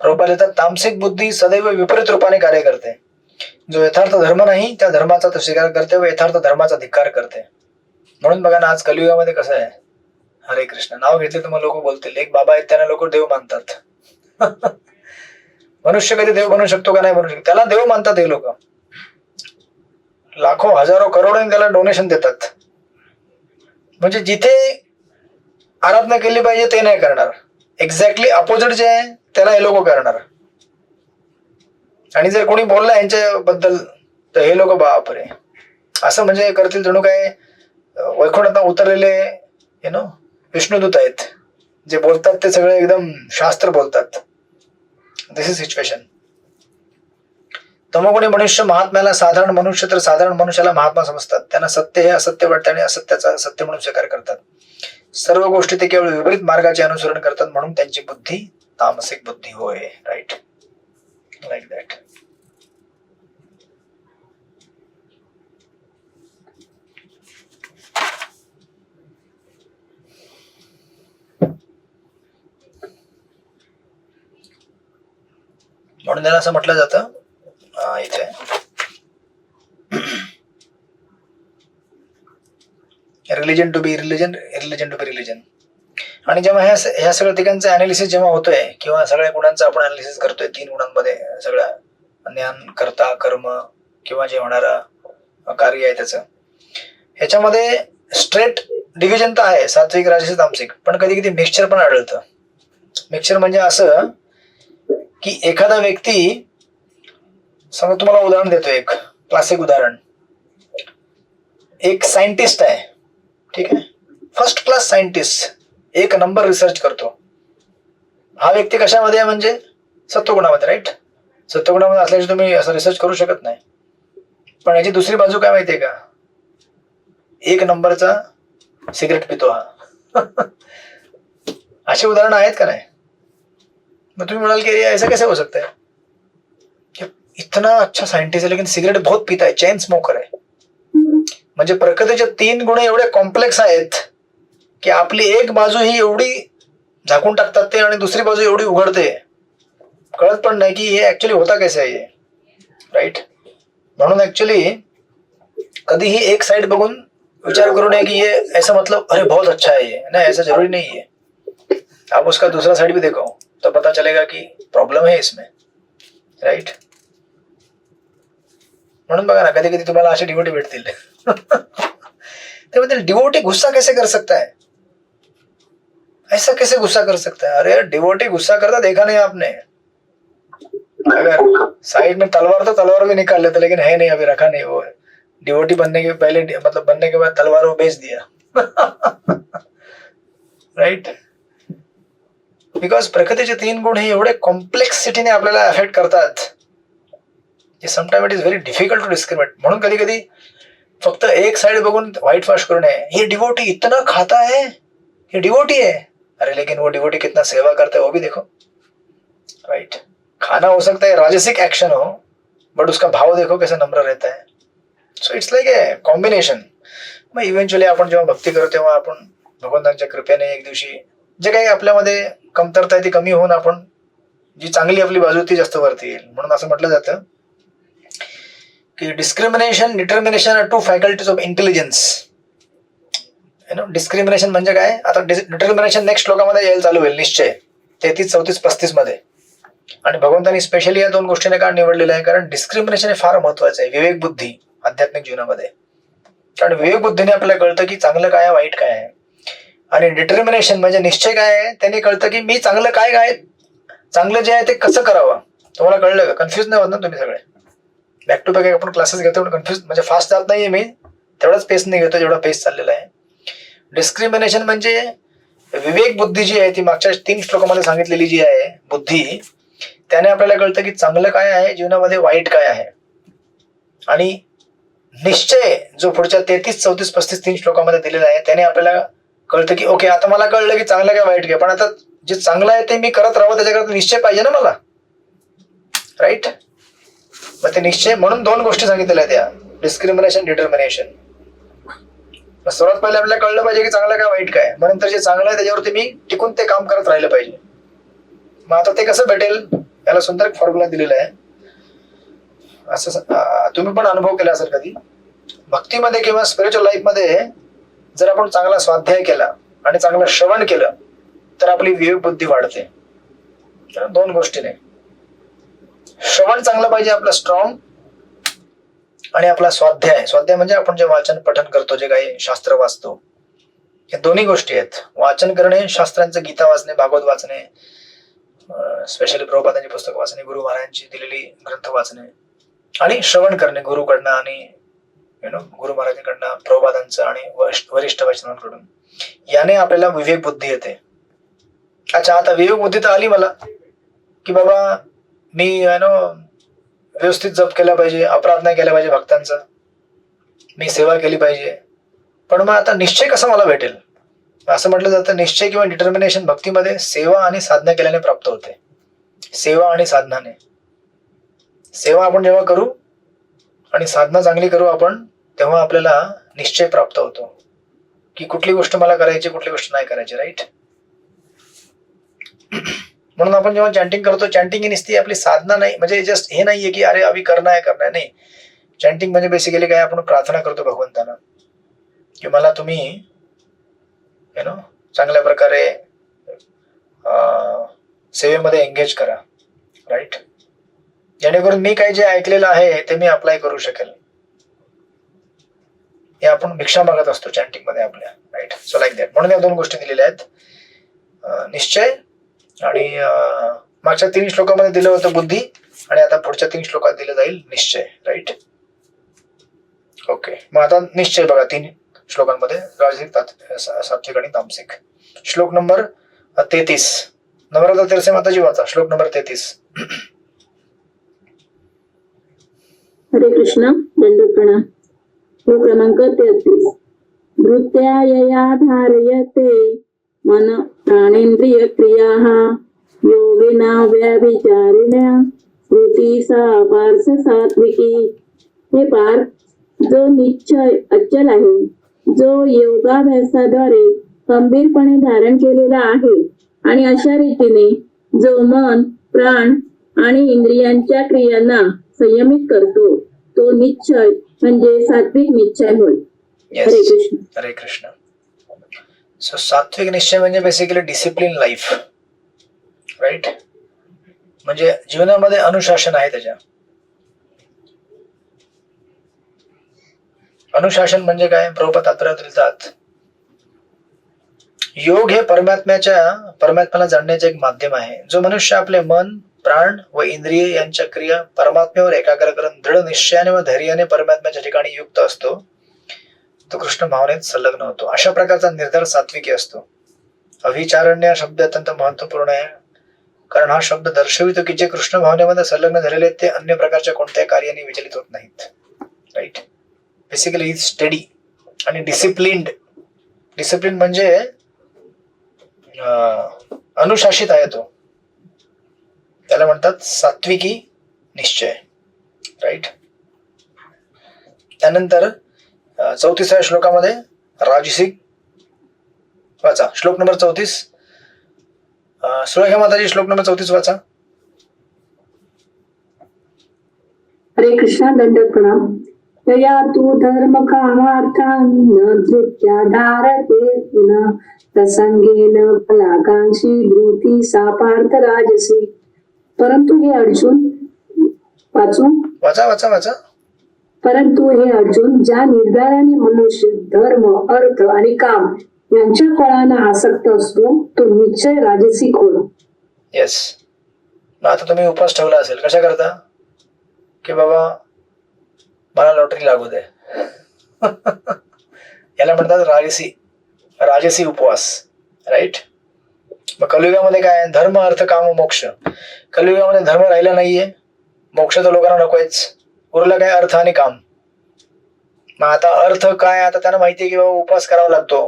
प्रभुपाद येतात, तामसिक बुद्धी सदैव विपरीत रूपाने कार्य करते. जो यथार्थ धर्म नाही त्या धर्माचा तो स्वीकार करते व यथार्थ धर्माचा धिक्कार करते. म्हणून बघा ना, आज कलियुगामध्ये कसं आहे, हरे कृष्ण नाव घेतले तर मग लोक बोलतील एक बाबा आहेत त्यांना लोक देव मानतात. मनुष्य कधी देव बनू शकतो का नाही बनू शकतो, त्याला देव मानतात हे लोक. लाखो हजारो करोडो त्याला डोनेशन देतात. म्हणजे जिथे आराधना केली पाहिजे ते नाही करणार, एक्झॅक्टली अपोजिट जे आहे त्याला हे लोक करणार. आणि जर कोणी बोलला यांच्याबद्दल तर हे लोक बापरे असं म्हणजे करतील जणू काय वैकुंठात उतरलेले विष्णुदूत आहेत, जे बोलतात ते सगळे एकदम शास्त्र बोलतात. दिस इज सिच्युएशन. तमोगुणी मनुष्य महात्म्याला साधारण मनुष्य तर साधारण मनुष्याला महात्मा समजतात. त्यांना सत्य हे असत्य वाटते आणि असत्याचा सत्य म्हणून स्वीकार करतात. सर्व गोष्टी ते केवळ विपरीत मार्गाचे अनुसरण करतात म्हणून त्यांची बुद्धी तामसिक बुद्धी होय. Right, like that. म्हणून त्याला असं म्हटलं जातं इथे religion to be religion, religion to be religion. आणि जेव्हा ह्या सगळ्या ठिकाणचं अनालिसिस जेव्हा होतोय किंवा सगळ्या गुणांचं आपण अनालिसिस करतोय, 3 गुणांमध्ये सगळ्या ज्ञान, कर्ता, कर्म किंवा जे होणारं कार्य आहे त्याचं, ह्याच्यामध्ये स्ट्रेट डिव्हिजन तर आहे, सात्विक, राजसिक, तामसिक, पण कधी कधी मिक्सचर पण आढळतं. मिक्सचर म्हणजे असं की एखादा व्यक्ती, समजा तुम्हाला उदाहरण देतो, एक क्लासिक उदाहरण, एक सायंटिस्ट आहे, ठीक आहे, first class scientist, 1 number research करतो. हा व्यक्ती कशामध्ये आहे म्हणजे सत्वगुणामध्ये. राईट, सत्वगुणामध्ये असल्याचे तुम्ही असं रिसर्च करू शकत नाही. पण याची दुसरी बाजू काय माहितीये का, 1 नंबरचा सिगरेट पितो हा. अशी उदाहरणं आहेत का नाही? मग तुम्ही म्हणाल की ऐसा कैसे हो सकता है, इतना अच्छा साइंटिस्ट है लेकिन सिगरेट बहुत पीता है, चेन स्मोकर है. म्हणजे प्रकृतीचे 3 गुण एवढे कॉम्प्लेक्स आहेत की आपली एक बाजू ही एवढी झाकून टाकतात ते आणि दुसरी बाजू एवढी उघडते, कळत पण नाही की हे ऍक्च्युली होता कैसे आहे. राईट, म्हणून ऍक्च्युली कधीही एक साइड बघून विचार करू नये की ये ऐसा मतलब अरे बहुत अच्छा है ये, नहीं ऐसा जरूरी नहीं है. आप उसका दूसरा साइड भी देखो तो पता चलेगा कि प्रॉब्लम है इसमें. राइट, म्हणून बघा ना, कधी कधी तुम्हाला असे डिवोटी भेटतील ते म्हणतील डिवोटी गुस्सा कैसे कर सकता है, ऐसा कैसे गुस्सा कर सकता है. अरे डिवोटी गुस्सा करता देखा नहीं आपने, अगर साइड में तलवार तो तलवार भी निकाल लेते, लेकिन है नहीं, अभी रखा नहीं. वो डिवोटी बनने के पहले, मतलब बनने के बाद तलवार वो बेच दिया. राइट, बिकॉज प्रकृतीचे 3 गुण हे एवढे कॉम्प्लेक्सिटीने आपल्याला अफेक्ट करतात की sometime it is very difficult to discriminate. म्हणून कधी कधी फक्त एक साइड बघून व्हाइट वॉश करू नये. ये डिवोटी इतना खाता है, ये डिवोटी है, अरे लेकिन वो डिवोटी कितना सेवा करता है वो भी देखो. राइट, खाना हो सकता है राजसिक एक्शन हो, बट उसका भाव देखो कैसे नम्र रहता है. So it's like a combination. मग इव्हेंच्युअली आपण जेव्हा भक्ती करतो तेव्हा आपण भगवंतांच्या कृपेने एक दिवशी जे काही आपल्यामध्ये कमतरता आहे ती कमी होऊन आपण जी चांगली आपली बाजू ती जास्त वरती येईल. म्हणून असं म्हटलं जातं की discrimination, determination are 2 faculties of intelligence. Discrimination म्हणजे काय, आता डिटर्मिनेशन नेक्स्ट श्लोकामध्ये यायला चालू होईल, निश्चय 33, 34, 35 मध्ये. आणि भगवंतांनी स्पेशली या 2 गोष्टीने का निवडलेलं आहे, कारण डिस्क्रिमिनेशन हे फार महत्वाचं आहे विवेक बुद्धी आध्यात्मिक जीवनामध्ये. कारण विवेक बुद्धीने आपल्याला कळतं की चांगलं काय आहे, वाईट काय आहे. आणि डिटर्मिनेशन म्हणजे निश्चय काय आहे, त्याने कळतं की मी चांगलं काय आहे, चांगलं जे आहे ते कसं करावं. तुम्हाला कळलं का? कन्फ्युज नाही होत ना तुम्ही सगळे? बॅक टू बॅक आपण क्लासेस घेतो, कन्फ्युज म्हणजे फास्ट जात नाहीये मी, तेवढाच पेस नाही घेतो जेवढा पेस चाललेला आहे. डिस्क्रिमिनेशन म्हणजे विवेक बुद्धी जी आहे ती मागच्या 3 श्लोकामध्ये सांगितलेली जी आहे बुद्धी, त्याने आपल्याला कळतं की चांगलं काय आहे जीवनामध्ये, वाईट काय आहे. आणि निश्चय जो पुढच्या 33, 34, 35, 3 श्लोकामध्ये दिलेला आहे त्याने आपल्याला कळतं की ओके आता मला कळलं की चांगलं काय वाईट काय, पण आता जे चांगलं आहे ते मी करत राहावं त्याच्याकरता निश्चय पाहिजे ना मला. राईट, मग ते निश्चय म्हणून 2 गोष्टी सांगितलेल्या आहेत त्या, डिस्क्रिमिनेशन, डिटर्मिनेशन. सर्वात पहिले आपल्याला कळलं पाहिजे की चांगलं काय वाईट काय, मग नंतर जे चांगलं आहे त्याच्यावरती मी टिकून ते काम करत राहिलं पाहिजे. मग आता ते कसं भेटेल, याला सुंदर एक फॉर्म्युला दिलेला आहे. असं तुम्ही पण अनुभव केला असेल कधी भक्तीमध्ये किंवा स्पिरिच्युअल लाईफ मध्ये, जर आपण चांगला स्वाध्याय केला आणि चांगलं श्रवण केलं तर आपली विवेक बुद्धी वाढते. 2 गोष्टीने, श्रवण चांगलं पाहिजे आपलं स्ट्रॉंग, आणि आपला स्वाध्याय म्हणजे आपण जे वाचन पठन करतो, जे काही शास्त्र वाचतो, हे दोन्ही गोष्टी आहेत. वाचन करणे, शास्त्रांचं गीता वाचणे, भागवत वाचणे, स्पेशली प्रभुपादांची पुस्तकं वाचणे, गुरु महाराजांची दिलेली ग्रंथ वाचणे, आणि श्रवण करणे गुरुकडनं आणि गुरु महाराजांकडनं, प्रभुपादांचं आणि वरिष्ठ वचनांकडून. याने आपल्याला विवेक बुद्धी येते. अच्छा, आता विवेक बुद्धी तर आली मला की बाबा मी व्यवस्थित जप केला पाहिजे, अपराध नाही केला पाहिजे भक्तांचा, मी सेवा केली पाहिजे. पण मग आता निश्चय कसा मला भेटेल? असं म्हटलं जातं निश्चय किंवा डिटर्मिनेशन भक्तीमध्ये सेवा आणि साधना केल्याने प्राप्त होते. सेवा आणि साधनाने. सेवा आपण जेव्हा करू आणि साधना चांगली करू आपण, तेव्हा आपल्याला निश्चय प्राप्त होतो की कुठली गोष्ट मला करायची, कुठली गोष्ट नाही करायची. राईट. म्हणून आपण जेव्हा चॅन्टिंग करतो, चॅन्टिंग ही नुसती आपली साधना नाही, म्हणजे जस्ट हे नाहीये की अरे अभि करना आहे नाही. चॅन्टिंग म्हणजे बेसिकली काय, आपण प्रार्थना करतो भगवंतांना की मला तुम्ही चांगल्या प्रकारे सेवेमध्ये एंगेज करा. राईट. जेणेकरून मी काही जे ऐकलेलं आहे ते मी अप्लाय करू शकेल. हे आपण भिक्षा मागत असतो चॅन्टिंग मध्ये आपल्या. राईट. So like that. म्हणून या दोन गोष्टी दिलेल्या आहेत, निश्चय आणि मागच्या 3 श्लोकामध्ये दिलं होतं बुद्धी, आणि आता पुढच्या 3 श्लोकात दिलं जाईल निश्चय. राईट. ओके. मग आता निश्चय बघा 3 श्लोकांमध्ये, राजसिक, सात्विक आणि तामसिक. श्लोक नंबर 33. नम्रता तेरसे माताजी वाचा श्लोक नंबर 33. हरे कृष्ण. दंडवत प्रणाम. श्लोक क्रमांक 33. वृत्त्या धारयते मन प्राणेंद्रिय क्रियाः योगिना व्याभिचारिण्या वृत्ती सा पार्थ सात्विकी. हे पार्थ, जो निश्चय अचल आहे, जो योगाभ्यासाद्वारे खंबीरपणे धारण केलेला आहे आणि अशा रीतीने जो मन, प्राण आणि इंद्रियांच्या क्रियांना संयमित करतो, तो निश्चय म्हणजे सात्विक निश्चय होय. हरे कृष्ण. हरे कृष्ण. सो सात्विक निश्चय म्हणजे बेसिकली डिसिप्लिन लाईफ. राईट. म्हणजे जीवनामध्ये अनुशासन आहे. त्याच्या अनुशासन म्हणजे काय, प्रभुपाद तात्पर्यात लिहितात, योग हे परमात्म्याला जाणण्याचे एक माध्यम आहे. जो मनुष्य आपले मन, प्राण व इंद्रिय यांच्या क्रिया परमात्म्यावर एकाग्र करून दृढ निश्चयाने व धैर्याने परमात्म्याच्या ठिकाणी युक्त असतो, तो कृष्ण भावनेत संलग्न होतो. अशा प्रकारचा निर्धार सात्विकी असतो. अभिचारण्य हा शब्द अत्यंत महत्वपूर्ण आहे, कारण हा शब्द दर्शवितो की जे कृष्ण भावनेमध्ये संलग्न झालेले आहेत ते अन्य प्रकारच्या कोणत्याही कार्याने विचलित होत नाहीत. राईट. बेसिकली स्टडी आणि डिसिप्लिन्ड. डिसिप्लिन म्हणजे अनुशासित आहे तो, त्याला म्हणतात सात्विकी निश्चय. राईट. त्यानंतर 34व्या श्लोकामध्ये राजसिक वाचा श्लोक नंबर 34. सुरेखा माताजी श्लोक नंबर 34 वाचा. हरे कृष्ण. दंडवत प्रणाम. यया तू धर्म कामार्थान् न धृत्या धारते पुनः प्रसंगेन फलाकांक्षी धृती सा पार्थ राजसी. परंतु हे अर्जुन, वाचा. परंतु हे अर्जुन, ज्या निर्धाराने मनुष्य धर्म, अर्थ आणि काम यांच्या फळांना आसक्त असतो, तो निश्चय राजसिक होय. येस. आता तुम्ही उपास ठेवला असेल, कशा करता की बाबा मला लॉटरी लागू दे. याला म्हणतात राजसी उपवास. राईट. मग कलियुगामध्ये काय, धर्म, अर्थ, काम, मोक्ष. कलियुगामध्ये धर्म राहिला नाहीये, मोक्ष तर लोकांना नकोयच, उरलं काय, अर्थ आणि काम. मग आता अर्थ काय, आता त्यांना माहितीये की बाबा उपवास करावा लागतो,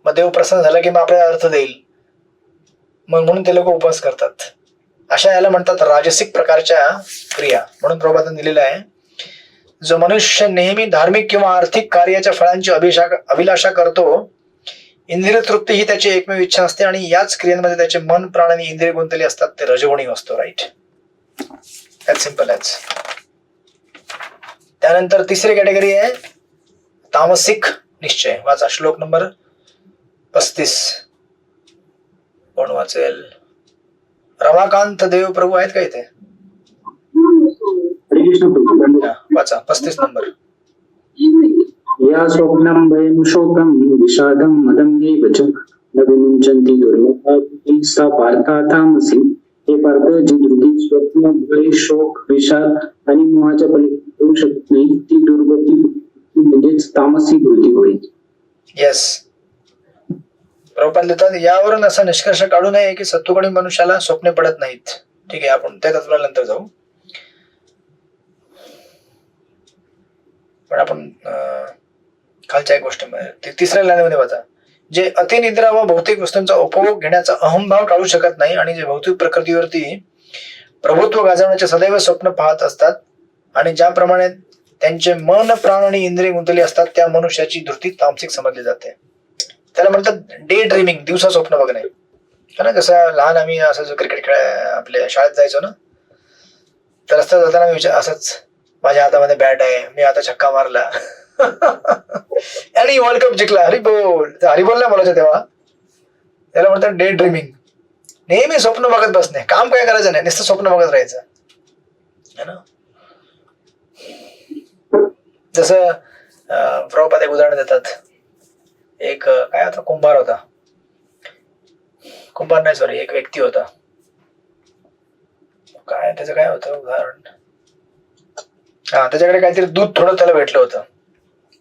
मग देव प्रसन्न झाला की मग आपल्याला अर्थ देईल, मग म्हणून ते लोक उपवास करतात. अशा याला म्हणतात राजसिक प्रकारच्या क्रिया. म्हणून प्रभुपादांनी दिलेलं आहे, जो मनुष्य नेहमी धार्मिक किंवा आर्थिक कार्याच्या फळांची अभिलाषा करतो, इंद्रिय तृप्ती ही त्याची एकमेव इच्छा असते आणि याच क्रियांमध्ये त्याचे मन, प्राण आणि इंद्रिय गुंतलेले असतात, ते रजोगुणी असतो. राईट. As simple as. त्यानंतर 3री कॅटेगरी आहे तामसिक निश्चय. वाचा श्लोक नंबर 35. कोण वाचेल? रमाकांत देव प्रभू आहेत का इथे? वाचा 35 नंबर. या स्वप्नं भयं शोकं विषादं मदं एव च न विमुञ्चन्ति दुर्मता सा पार्था तामसी. हे पार्थ, जी दृढी स्वप्न, भय, शोक, विषाद आणि मोहाच्या पलीकडे होऊ शकत नाही, ती दुर्गती म्हणजेच तामसी वृत्ती होईल. येस, प्रभुपाद लिहितात यावरून असा निष्कर्ष काढू नये की सत्वगुणी मनुष्याला स्वप्ने पडत नाहीत. ठीक आहे, आपण त्या तत्वाला नंतर जाऊ. पण आपण खालच्या एक गोष्टीमध्ये तिसऱ्या लाईनमध्ये वाचा, जे अतिनिद्रा व भौतिक वस्तूंचा उपभोग घेण्याचा अहंभाव टाळू शकत नाही आणि जे भौतिक प्रकृतीवरती प्रभुत्व गाजवण्याचे सदैव स्वप्न पाहत असतात आणि ज्याप्रमाणे त्यांचे मन, प्राण आणि इंद्रिय गुंतलेली असतात त्या मनुष्याची धृती तामसिक समजली जाते. त्याला म्हणतात डे ड्रीमिंग, दिवसा स्वप्न बघणे. ना जसं लहान आम्ही असं जो क्रिकेट खेळायला आपल्या शाळेत जायचो ना, तर रस्त्यात जाताना मी असंच माझ्या हातामध्ये बॅट आहे, मी आता छक्का मारला आणि वर्ल्ड कप जिंकला, हरिबोल. हरिबोल नाही बोलायचं तेव्हा, त्याला म्हणतात डे ड्रीमिंग. नेहमी स्वप्न बघत बसणे, काम काय करायचं नाही, नुसतं स्वप्न बघत राहायचं है ना. जसं प्रभुपाद एक उदाहरण देतात, एक काय होता, कुंभार होता, कुंभार नाही सॉरी, एक व्यक्ती होता, काय त्याचं काय होतं उदाहरण, त्याच्याकडे काहीतरी दूध थोडं त्याला भेटलं होतं,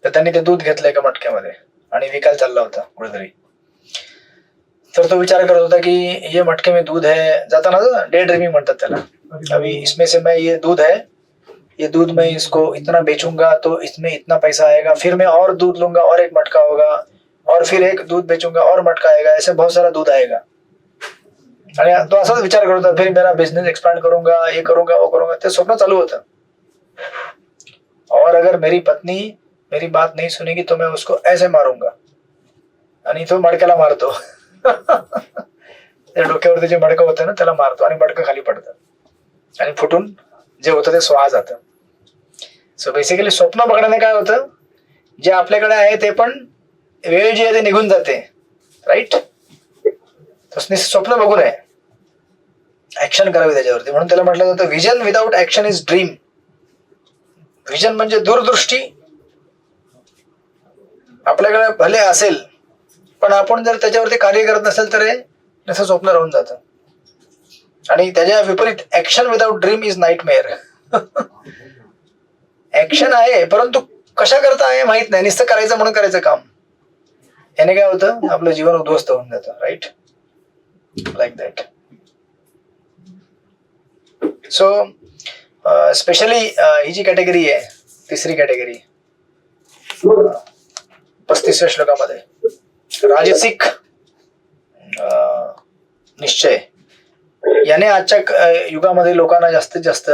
तर त्यांनी ते दूध घेतलं एका मटक्यामध्ये आणि विकायला चालला होता कुठेतरी. तर तो विचार करत होता की ये मटके में दूध है, जाताना डे ड्रीमिंग म्हणतात त्याला, अभी इसमें से मैं ये दूध है, ये दूध मैं इसको इतना बेचूंगा तो इसमें इतना पैसा आएगा, फिर मैं और दूध लूंगा और एक मटका होगा, और फिर एक दूध बेचूंगा और मटका आएगा, ऐसे बहुत सारा दूध आएगा. आणि तो असाच विचार करत होता, फिर मेरा बिझनेस एक्सपांड करूंगा, ये करूंगा वो करूंगा, ते स्वप्न चालू होतं. और अगर मेरी पत्नी मेरी बात नहीं सुनेगी तो मैं उसको ऐसे मारूंगा, आणि तो मडक्याला मारतो डोक्यावरती जे मडकं होतं ना त्याला मारतो आणि मडकं खाली पडतं आणि फुटून जे होतं ते स्वाहा जातं. सो बेसिकली स्वप्न बघण्याने काय होतं, जे आपल्याकडे आहे ते पण वेळ जी आहे ते निघून जाते, राईट. स्वप्न बघू नये, ऍक्शन करावी त्याच्यावरती. म्हणून त्याला म्हटलं जातं vision without action is dream. Vision म्हणजे दूरदृष्टी आपल्याकडे भले असेल, पण आपण जर त्याच्यावरती कार्य करत नसेल तर हे नुसतं स्वप्न राहून जातं. आणि त्याच्या विपरीत action without dream is nightmare. Action आहे परंतु कशा करता आहे माहित नाही, नुसतं करायचं म्हणून करायचं काम, याने काय होतं, आपलं जीवन उद्ध्वस्त होऊन जातं, right. Like that. So specially ही जी कॅटेगरी आहे, तिसरी कॅटेगरी 35व्या श्लोकामध्ये राजसिक निश्चय, याने आजच्या युगामध्ये लोकांना जास्तीत जास्त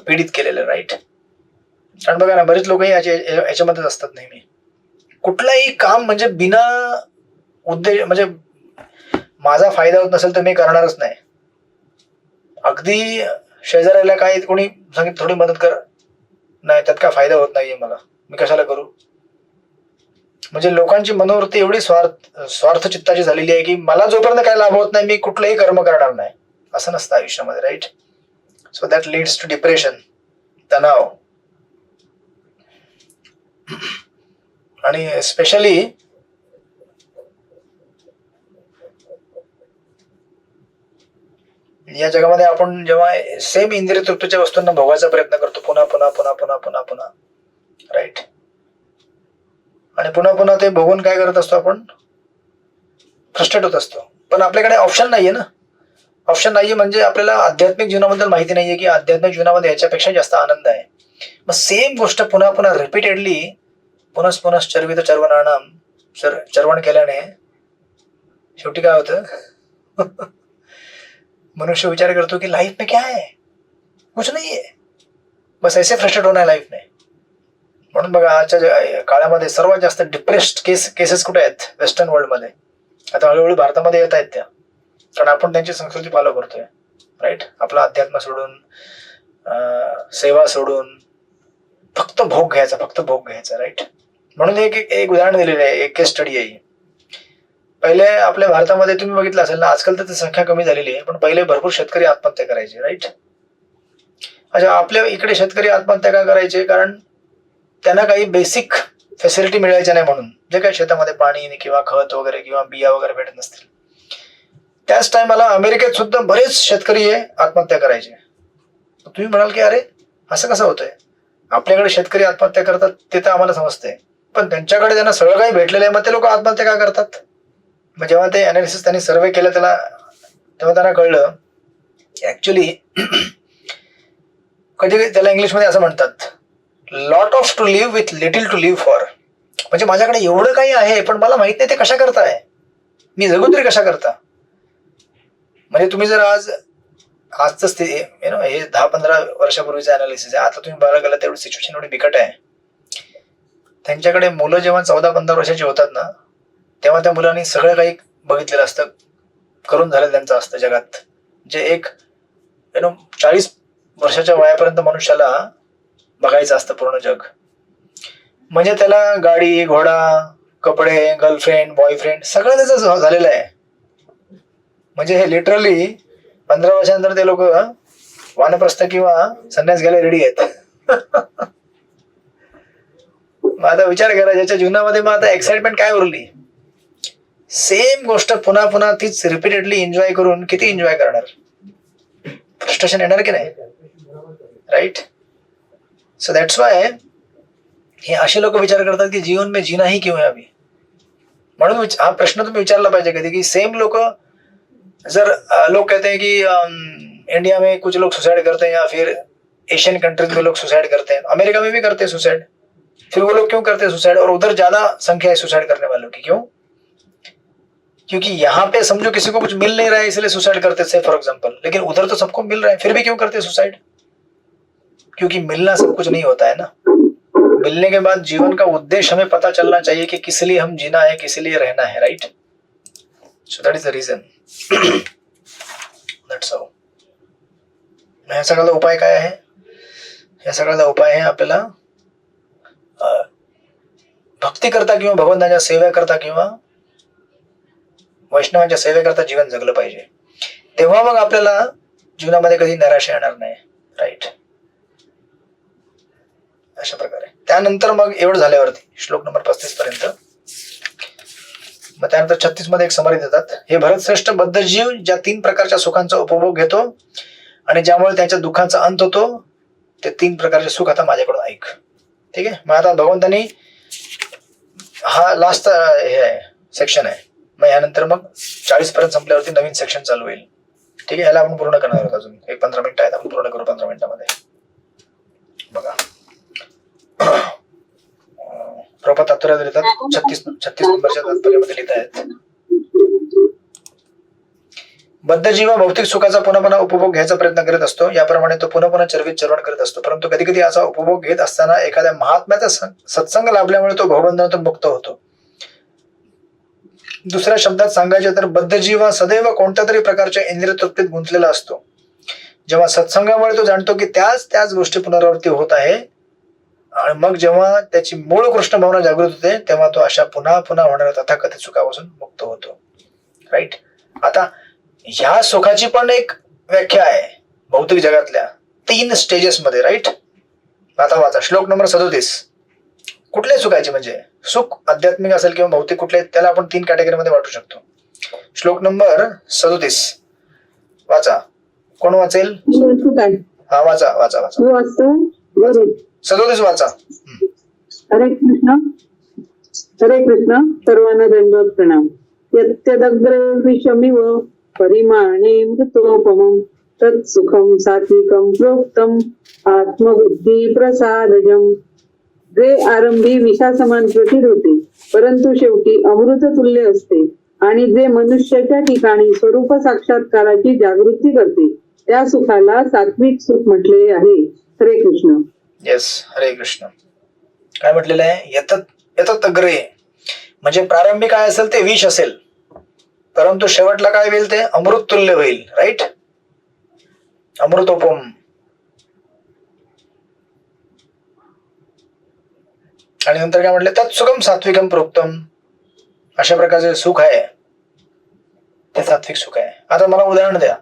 पीडित केलेलं, राईट. कारण बघा ना, बरेच लोक याच्यामध्येच असतात नेहमी. कुठलाही काम म्हणजे बिना उद्देश, म्हणजे माझा फायदा होत नसेल तर मी करणारच नाही. अगदी शेजाऱ्याला काय कोणी सांगितलं थोडी मदत कर, नाही त्यात काय फायदा होत नाहीये मला, मी कशाला करू. म्हणजे लोकांची मनोवृत्ती एवढी स्वार्थ चित्ताची झालेली आहे की मला जोपर्यंत काय लाभ होत नाही मी कुठलंही कर्म करणार नाही, असं नसतं आयुष्यामध्ये, right. So that leads to depression, तणाव. आणि स्पेशली या जगामध्ये आपण जेव्हा सेम इंद्रिय तृप्तीच्या वस्तूंना भोगायचा प्रयत्न करतो पुन्हा पुन्हा पुन्हा पुन्हा पुन्हा पुन्हा, राईट. आणि पुन्हा पुन्हा ते भोगून काय करत असतो, आपण फ्रस्ट्रेट होत असतो. पण आपल्याकडे ऑप्शन नाहीये ना. ऑप्शन नाहीये म्हणजे आपल्याला आध्यात्मिक जीवनाबद्दल माहिती नाहीये की आध्यात्मिक जीवनामध्ये याच्यापेक्षा जास्त आनंद आहे. मग सेम गोष्ट पुन्हा पुन्हा रिपीटेडली पुनः पुनः चर्वित चर्वणानाम चर्वण केल्याने शेवटी काय होतं, मनुष्य विचार करतो की लाइफ में क्या है, कुछ नहीं है, बस ऐसे फ्रस्ट्रेट होना है लाइफ में. म्हणून बघा आजच्या काळामध्ये सर्वात जास्त डिप्रेस्ड केसेस कुठे आहेत, वेस्टर्न वर्ल्ड मध्ये. आता हळूहळू भारतामध्ये येत आहेत त्या, कारण आपण त्यांची संस्कृती फॉलो करतोय, राईट. आपला अध्यात्म सोडून, सेवा सोडून फक्त भोग घ्यायचा, फक्त भोग घ्यायचा, राईट. म्हणून एक उदाहरण दिलेलं आहे, एक केस स्टडी आहे. पहिले आपल्या भारतामध्ये तुम्ही बघितलं असेल ना, आजकाल तर संख्या कमी झालेली आहे, पण पहिले भरपूर शेतकरी आत्महत्या करायचे, राईट. अच्छा, आपल्या इकडे शेतकरी आत्महत्या का करायचे, कारण त्यांना काही बेसिक फॅसिलिटी मिळायच्या नाही म्हणून. जे काही शेतामध्ये पाणी किंवा खत वगैरे किंवा बिया वगैरे भेटत नसतील त्याच टायमाला अमेरिकेत सुद्धा बरेच शेतकरी हे आत्महत्या करायचे. तुम्ही म्हणाल की अरे असं कसं होतंय, आपल्याकडे शेतकरी आत्महत्या करतात ते तर आम्हाला समजतंय, पण त्यांच्याकडे त्यांना सगळं काही भेटलेलं आहे, मग ते लोक आत्महत्या का करतात? मग जेव्हा ते अनालिसिस त्यांनी सर्वे केलं तेव्हा त्यांना कळलं ऍक्च्युली कधी त्याला इंग्लिशमध्ये असं म्हणतात, lot of to live with little to live for. म्हणजे माझ्याकडे एवढं काही आहे पण मला माहित नाही ते कशा करताय, मी जगू तरी कशा करता. म्हणजे तुम्ही जर आजच हे 10-15 वर्षापूर्वीचं अनालिसिस आहे, आता तुम्ही बघायला गेला तेवढी सिच्युएशन एवढी बिकट आहे. त्यांच्याकडे मुलं जेव्हा 14-15 वर्षाची होतात ना, तेव्हा त्या मुलांनी सगळं काही बघितलेलं असतं, करून झालं त्यांचं असतं जगात, जे एक 40 वर्षाच्या वयापर्यंत मनुष्याला बघायचं असतं पूर्ण जग. म्हणजे त्याला गाडी, घोडा, कपडे, गर्लफ्रेंड, बॉयफ्रेंड सगळं त्याचं झालेलं आहे. म्हणजे हे लिटरली 15 वर्षानंतर ते लोक वानप्रस्थ किंवा संन्यास घ्यायला रेडी आहेत. मग आता विचार करा, ज्याच्या जीवनामध्ये मग आता एक्साइटमेंट काय उरली? सेम गोष्ट पुन्हा पुन्हा तीच रिपीटेडली एन्जॉय करून किती एन्जॉय करणार? फ्रस्ट्रेशन येणार की नाही? राईट. सो दॅट्स वाय हे असे लोक विचार करतात की जीवन में जीना ही क्यों है अभी. म्हणून हा प्रश्न तुम्ही विचारला पाहिजे कधी की सेम लोक जर लोग कहते हैं कि इंडिया में कुछ लोग सुसाइड करते हैं या फिर एशियन कंट्रीज में लोग सुसाइड करते हैं, अमेरिका में भी करते हैं सुसाइड, फिर वो लोग क्यों करते हैं सुसाइड और उधर ज्यादा संख्या है सुसाइड करने वालों की? क्यों? क्योंकि यहाँ पे समझो किसी को कुछ मिल नहीं रहा है इसलिए सुसाइड करते से फॉर एग्जाम्पल, लेकिन उधर तो सबको मिल रहा है फिर भी क्यों करते सुसाइड? क्योंकि मिलना सब कुछ नहीं होता है ना. मिलने के बाद जीवन का उद्देश्य हमें पता चलना चाहिए कि किस लिए हम जीना है, किस लिए रहना है. Right. So that is the reason. That's how. ह्या सगळ्याला उपाय काय आहे? ह्या सगळ्याला उपाय आहे आपल्याला भक्ती करता किंवा भगवंताच्या सेवा करता किंवा वैष्णवांच्या सेवेकरता जीवन जगलं पाहिजे. तेव्हा मग आपल्याला जीवनामध्ये कधी निराशा येणार नाही. राईट. अशा प्रकारे त्यानंतर मग एवढं झाल्यावरती श्लोक नंबर 35 पर्यंत, मग त्यानंतर 36 मध्ये एक समरी देतात. हे भरतश्रेष्ठ बद्ध जीव ज्या 3 प्रकारच्या सुखांचा उपभोग घेतो आणि ज्यामुळे त्यांच्या दुःखांचा अंत होतो, ते 3 प्रकारचे सुख आता माझ्याकडून ऐक. ठीक आहे. मग आता भगवंतांनी हा लास्ट हे आहे सेक्शन आहे. मग यानंतर मग 40 पर्यंत संपल्यावरती नवीन सेक्शन चालू होईल. ठीक आहे. ह्याला आपण पूर्ण करणार आहोत. अजून 15 मिनिटं आहेत, आपण पूर्ण करू 15 मिनिटांमध्ये. बघा प्रॉपर तात्पर्य देतात. 36 नंबरच्या तात्पर्यामध्ये लिहित आहेत. बद्ध जीव भौतिक सुखाचा पुन्हा पुन्हा उपभोग घ्यायचा प्रयत्न करीत असतो. याप्रमाणे तो पुन्हा पुन्हा चरवित चरवण करीत असतो. परंतु कधी कधी असा उपभोग घेत असताना एखाद्या महात्म्याचा सत्संग लाभल्यामुळे तो भवबंधनातून मुक्त होतो. दुसऱ्या शब्दात सांगायचे तर बद्ध जीव हा सदैव कोणत्या तरी प्रकारच्या इंद्रिय तृप्तीत गुंतलेला असतो. जेव्हा सत्संगामुळे तो जाणतो की त्याच गोष्टी पुनरावृत्ती होत आहे आणि मग जेव्हा त्याची मूळ कृष्ण भावना जागृत होते तेव्हा तो अशा पुन्हा पुन्हा होणाऱ्या तथाकथित सुखापासून मुक्त होतो. राईट. आता ह्या सुखाची पण एक व्याख्या आहे भौतिक जगातल्या 3 स्टेजेस मध्ये. राईट. आता वाचा श्लोक नंबर 37. कुठल्या सुखाची म्हणजे सुख आध्यात्मिक असेल किंवा भौतिक कुठले, त्याला आपण 3 कॅटेगरीमध्ये वाटू शकतो. श्लोक नंबर 37 वाचा. कोण वाचेल? हा वाचा वाचा वाचा. 37 वाचा. हरे कृष्ण. हरे कृष्ण. सर्वांना दंडवत प्रणाम. यत्यदग्रे विषमिव परिमाणे मृतोपमं तत्सुखं सात्विकं प्रोक्तम् आत्मबुद्धी प्रसादजम्. जे आरंभी विषासमान प्रतीत होते परंतु शेवटी अमृत तुल्य असते आणि जे मनुष्याच्या ठिकाणी स्वरूप साक्षात्काराची जागृती करते त्या सुखाला सात्विक सुख म्हटले आहे. हरे कृष्ण. येस. हरे कृष्ण. काय म्हटलेलं आहे? यतत अग्रे म्हणजे प्रारंभी काय असेल ते विष असेल, परंतु शेवटला काय होईल? ते अमृत तुल्य होईल. राईट. अमृतोपम. आणि नंतर काय म्हटलं? तत्सुखम सात्विकम प्रोक्तम. अशा प्रकारचे सुख आहे ते सात्विक सुख आहे. आता मला उदाहरण द्या.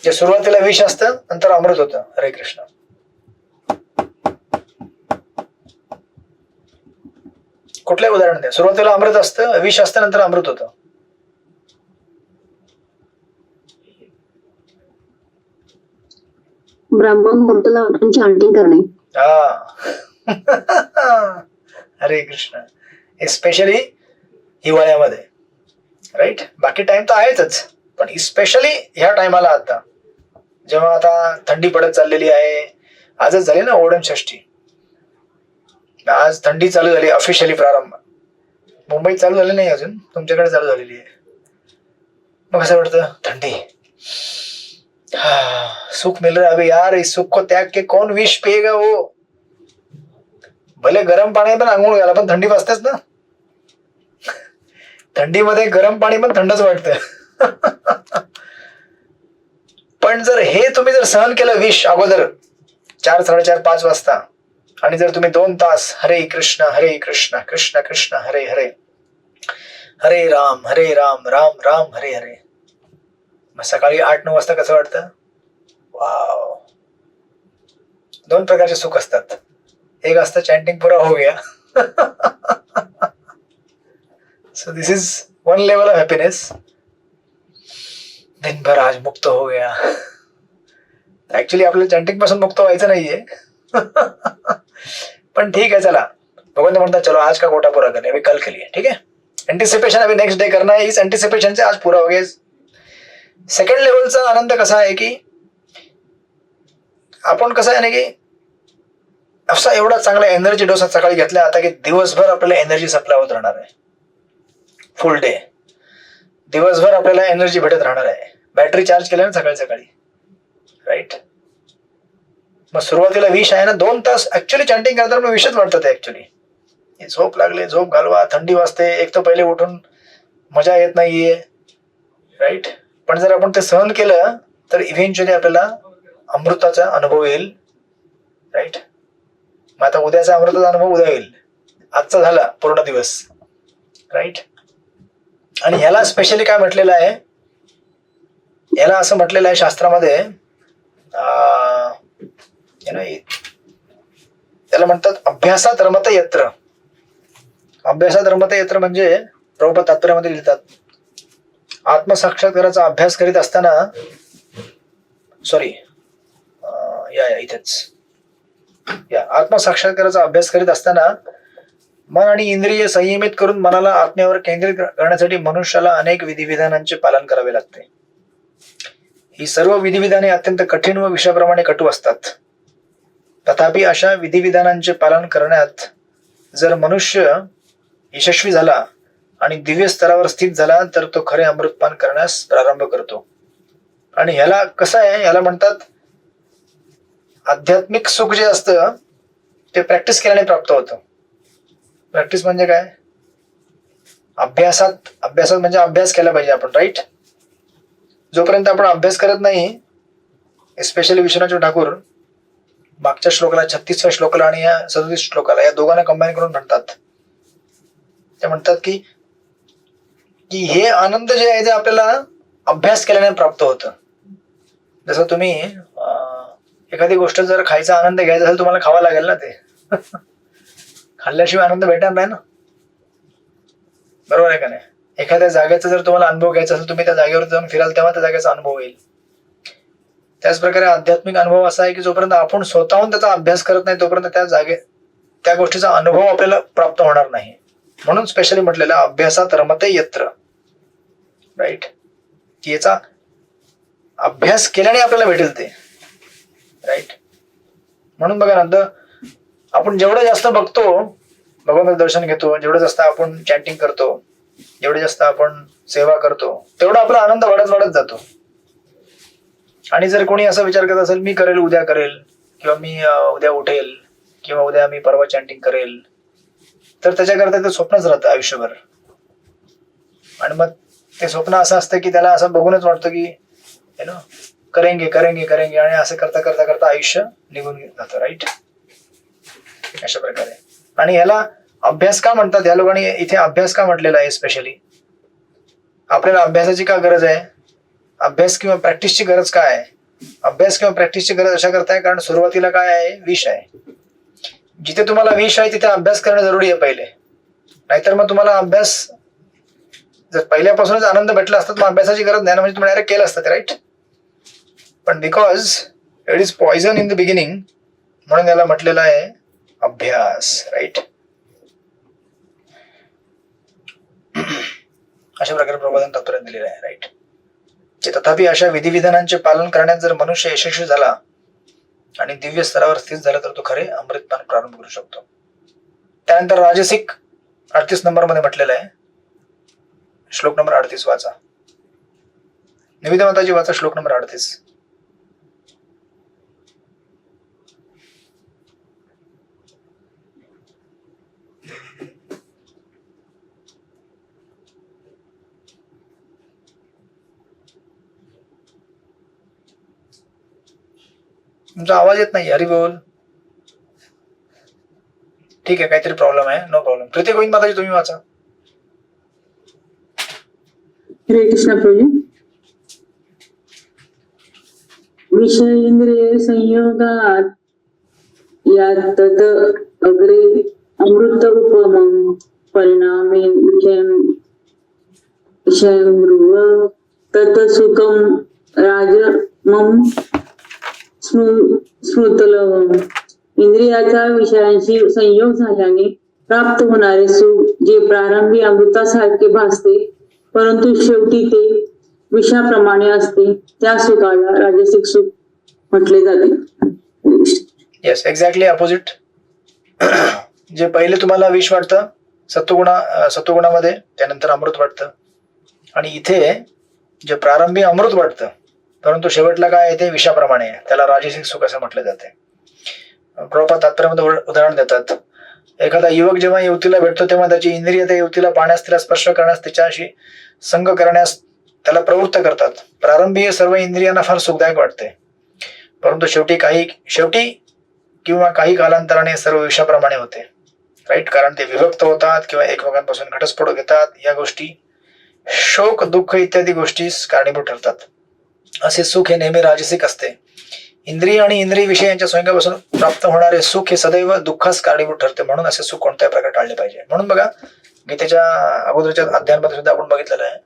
जे सुरुवातीला विष असतं नंतर अमृत होतं. हरे कृष्ण. कुठले उदाहरण द्या. सुरुवातीला अमृत असतं, विष असतं, नंतर अमृत होतं. ब्रह्ममुहूर्ताला उठून चांटिंग करणे. हा हरे कृष्ण, स्पेशली हिवाळ्यामध्ये, राईट. बाकी टाइम तर आहेतच, पण स्पेशली ह्या टायमाला आता जेव्हा आता थंडी पडत चाललेली आहे. आजच झाली ना ओणम षष्ठी, आज थंडी चालू झाली ऑफिशियली. प्रारंभ मुंबईत चालू झाली नाही अजून, तुमच्याकडे चालू झालेली आहे. मग असं वाटतं थंडी, सुख मिल रहा है अभी यार, इस सुख को त्याग के कौन विष पिएगा वो. भले गरम पाणी पण आंघोळ घाला, पण थंडी वाजतेच ना. थंडीमध्ये गरम पाणी पण थंडच वाटतं. पण जर हे तुम्ही जर सहन केलं विष अगोदर 4, 4:30, 5 वाजता, आणि जर तुम्ही 2 तास हरे कृष्ण कृष्ण कृष्ण हरे हरे, हरे राम राम राम हरे हरे, मग सकाळी 8-9 वाजता कसं वाटतं? वाव. 2 प्रकारचे सुख असतात. एक असतं चॅन्टिंग पुरा हो गया. So this is one level of happiness. दिनभर आज मुक्त हो गया. ऍक्च्युली आपल्याला चॅन्टिंग पासून मुक्त व्हायचं नाहीये. पण ठीक है, चला. भगवान म्हणतात चलो आज का कोटा पूरा करने, अभी कल के लिए, ठीक है. एंटिसिपेशन अभी नेक्स्ट डे करना है, इस एंटिसिपेशन से आज पूरा हो गया. सेकंड लेवलचा आनंद कसा आहे की आपण कसं आहे ना की असा एवढा चांगला एनर्जी डोसा सकाळी घेतला आता की दिवसभर आपल्याला एनर्जी सप्लाय होत राहणार आहे. फुल डे दिवसभर आपल्याला एनर्जी भेटत राहणार आहे. बॅटरी चार्ज केल्या ना सकाळी सकाळी, राईट. मग सुरुवातीला विष आहे ना, 2 तास ऍक्च्युली चॅन्टिंग करताना मग विषच वाटतं. ऍक्च्युली झोप लागले, झोप घालवा, थंडी वाजते, एक तर पहिले उठून मजा येत नाहीये, राईट. पण जर आपण ते सहन केलं तर इव्हेंच्युअली आपल्याला अमृताचा अनुभव येईल, राईट. मग आता उद्याचा अमृताचा अनुभव उद्या येईल, आजचा झाला पूर्ण दिवस, राईट. आणि ह्याला स्पेशली काय म्हटलेलं आहे, याला असं म्हटलेलं आहे शास्त्रामध्ये, त्याला म्हणतात अभ्यासात रमते यत्र. अभ्यासात रमते यत्र म्हणजे प्रभुपाद तात्पर्यामध्ये लिहितात, आत्मसाक्षात्काराचा अभ्यास करीत असताना, आत्मसाक्षात्काराचा अभ्यास करीत असताना मन आणि इंद्रिय संयमित करून मनाला आत्म्यावर केंद्रित करण्यासाठी मनुष्याला अनेक विधिविधानांचे पालन करावे लागते. ही सर्व विधिविधाने अत्यंत कठीण व विषाप्रमाणे कटू असतात. तथापि अशा विधिविधानांचे पालन करण्यात जर मनुष्य यशस्वी झाला आणि दिव्य स्तरावर स्थित झाला तर तो खरे अमृतपान करण्यास प्रारंभ करतो. आणि ह्याला कसं आहे, ह्याला म्हणतात आध्यात्मिक सुख जे असतं ते प्रॅक्टिस केल्याने प्राप्त होतं. प्रॅक्टिस म्हणजे काय? अभ्यासात म्हणजे अभ्यास केला पाहिजे आपण, राईट. जोपर्यंत आपण अभ्यास करत नाही, स्पेशली विश्वनाथ ठाकूर मागच्या श्लोकाला 36व्या श्लोकाला आणि या 37 श्लोकाला या दोघांना कंबाईन करून म्हणतात. ते म्हणतात की हे आनंद जे आहे ते आपल्याला अभ्यास केल्याने प्राप्त होतं. जसं तुम्ही एखादी गोष्ट जर खायचा आनंद घ्यायचा असेल तुम्हाला खावा लागेल ना, ते खाल्ल्याशिवाय आनंद भेटणार नाही ना, बरोबर आहे का नाही. एखाद्या जागेचा जर तुम्हाला अनुभव घ्यायचा असेल, तुम्ही त्या जागेवर जाऊन फिराल तेव्हा त्या जागेचा अनुभव येईल. त्याच प्रकारे आध्यात्मिक अनुभव असा आहे की जोपर्यंत आपण स्वतःहून त्याचा अभ्यास करत नाही तोपर्यंत त्या गोष्टीचा अनुभव आपल्याला प्राप्त होणार नाही. म्हणून स्पेशली म्हटलेलं अभ्यासात रमते यत्र, राईट. की याचा अभ्यास केल्याने आपल्याला भेटेल ते, राईट. म्हणून बघा नंतर आपण जेवढं जास्त बघतो, भगवंताचं दर्शन घेतो, जेवढं जास्त आपण चॅन्टिंग करतो, जेवढे जास्त आपण सेवा करतो, तेवढा आपला आनंद वाढत जातो. आणि जर कोणी असा विचार करत असेल मी करेल, उद्या करेल, किंवा मी उद्या उठेल, किंवा उद्या मी परवा चॅन्टिंग करेल, तर त्याच्याकरता ते स्वप्नच राहतं आयुष्यभर. आणि मग ते स्वप्न असं असतं की त्याला असं बघूनच वाटतं की करेंगे करेंगे करेंगे, आणि असं करता करता करता आयुष्य निघून जातं, राईट. अशा प्रकारे. आणि ह्याला अभ्यास का म्हणतात, या लोकांनी इथे अभ्यास का म्हटलेला आहे स्पेशली? आपल्याला अभ्यासाची का गरज आहे? अभ्यास किंवा प्रॅक्टिसची गरज काय आहे? अभ्यास किंवा प्रॅक्टिसची गरज अशा करताय कारण सुरुवातीला काय आहे, विष आहे. जिथे तुम्हाला विष आहे तिथे अभ्यास करणं जरुरी आहे पहिले. नाहीतर मग तुम्हाला अभ्यास जर पहिल्यापासूनच आनंद भेटला असता मग अभ्यासाची गरज नाही ना, म्हणजे तुम्ही डायरेक्ट केलं असतं ते, राईट. पण because it is poison in the beginning, म्हणून याला म्हटलेलं आहे अभ्यास. राईट. अशा प्रकारे प्रबोधन तत्पर्यात दिलेलं आहे. राईट. की तथापि अशा विधिविधानांचे पालन करण्यात जर मनुष्य यशस्वी झाला आणि दिव्य स्तरावर स्थित झाला तर तो खरे अमृतपान प्रारंभ करू शकतो. त्यानंतर राजसिक 38 नंबर मध्ये म्हटलेलं आहे. श्लोक नंबर 38 वाचा. निवेदिता माताजी वाचा श्लोक नंबर 38. तुमचा आवाज येत नाही. हरी बोल. ठीक आहे, काहीतरी प्रॉब्लेम आहे. No problem. प्रीती गोविंद माताजी तुम्ही वाचा. हरे कृष्ण प्रभू. विषयेंद्रिय संयोगात यात अग्रे अमृत उपमं परिणामे विषयमृव तत सुखम राजमं स्मृतलवम. इंद्रियाचा विषयांशी संयोग झाल्याने प्राप्त होणारे सुख जे प्रारंभी अमृतासारखे भासते परंतु शेवटी ते विषाप्रमाणे असते त्या सुखाला राजसिक सुख म्हटले जाते. Yes, exactly opposite. जे पहिले तुम्हाला विष वाटतं सत्वगुणामध्ये, त्यानंतर अमृत वाटतं, आणि इथे जे प्रारंभी अमृत वाटतं परंतु शेवटला काय आहे ते विषाप्रमाणे आहे, त्याला राजसिक सुख असं म्हटलं जाते. प्रॉपर तात्पर्यामध्ये उदाहरण देतात. एखादा युवक जेव्हा युवतीला भेटतो तेव्हा त्याची इंद्रिय त्या युवतीला पाहण्यास, तिला स्पर्श करण्यास, तिच्याशी संग करण्यास त्याला प्रवृत्त करतात. प्रारंभी हे सर्व इंद्रियांना फार सुखदायक वाटते, परंतु शेवटी किंवा काही कालांतराने सर्व विषाप्रमाणे होते. राईट. कारण ते विभक्त होतात किंवा एकमेकांपासून घटस्फोट घेतात. या गोष्टी शोक, दुःख इत्यादी गोष्टीस कारणीभूत ठरतात. असे सुख हे नेहमी राजसिक असते. इंद्रिय आणि इंद्रिय विषय यांच्या संयोगापासून प्राप्त होणारे सुख हे सदैव दुःखास कारणीभूत ठरते. म्हणून असे सुख कोणत्याही प्रकारे टाळले पाहिजे. म्हणून बघा, गीतेच्या अगोदरच्या अध्यायांमध्ये सुद्धा आपण बघितलेलं आहे,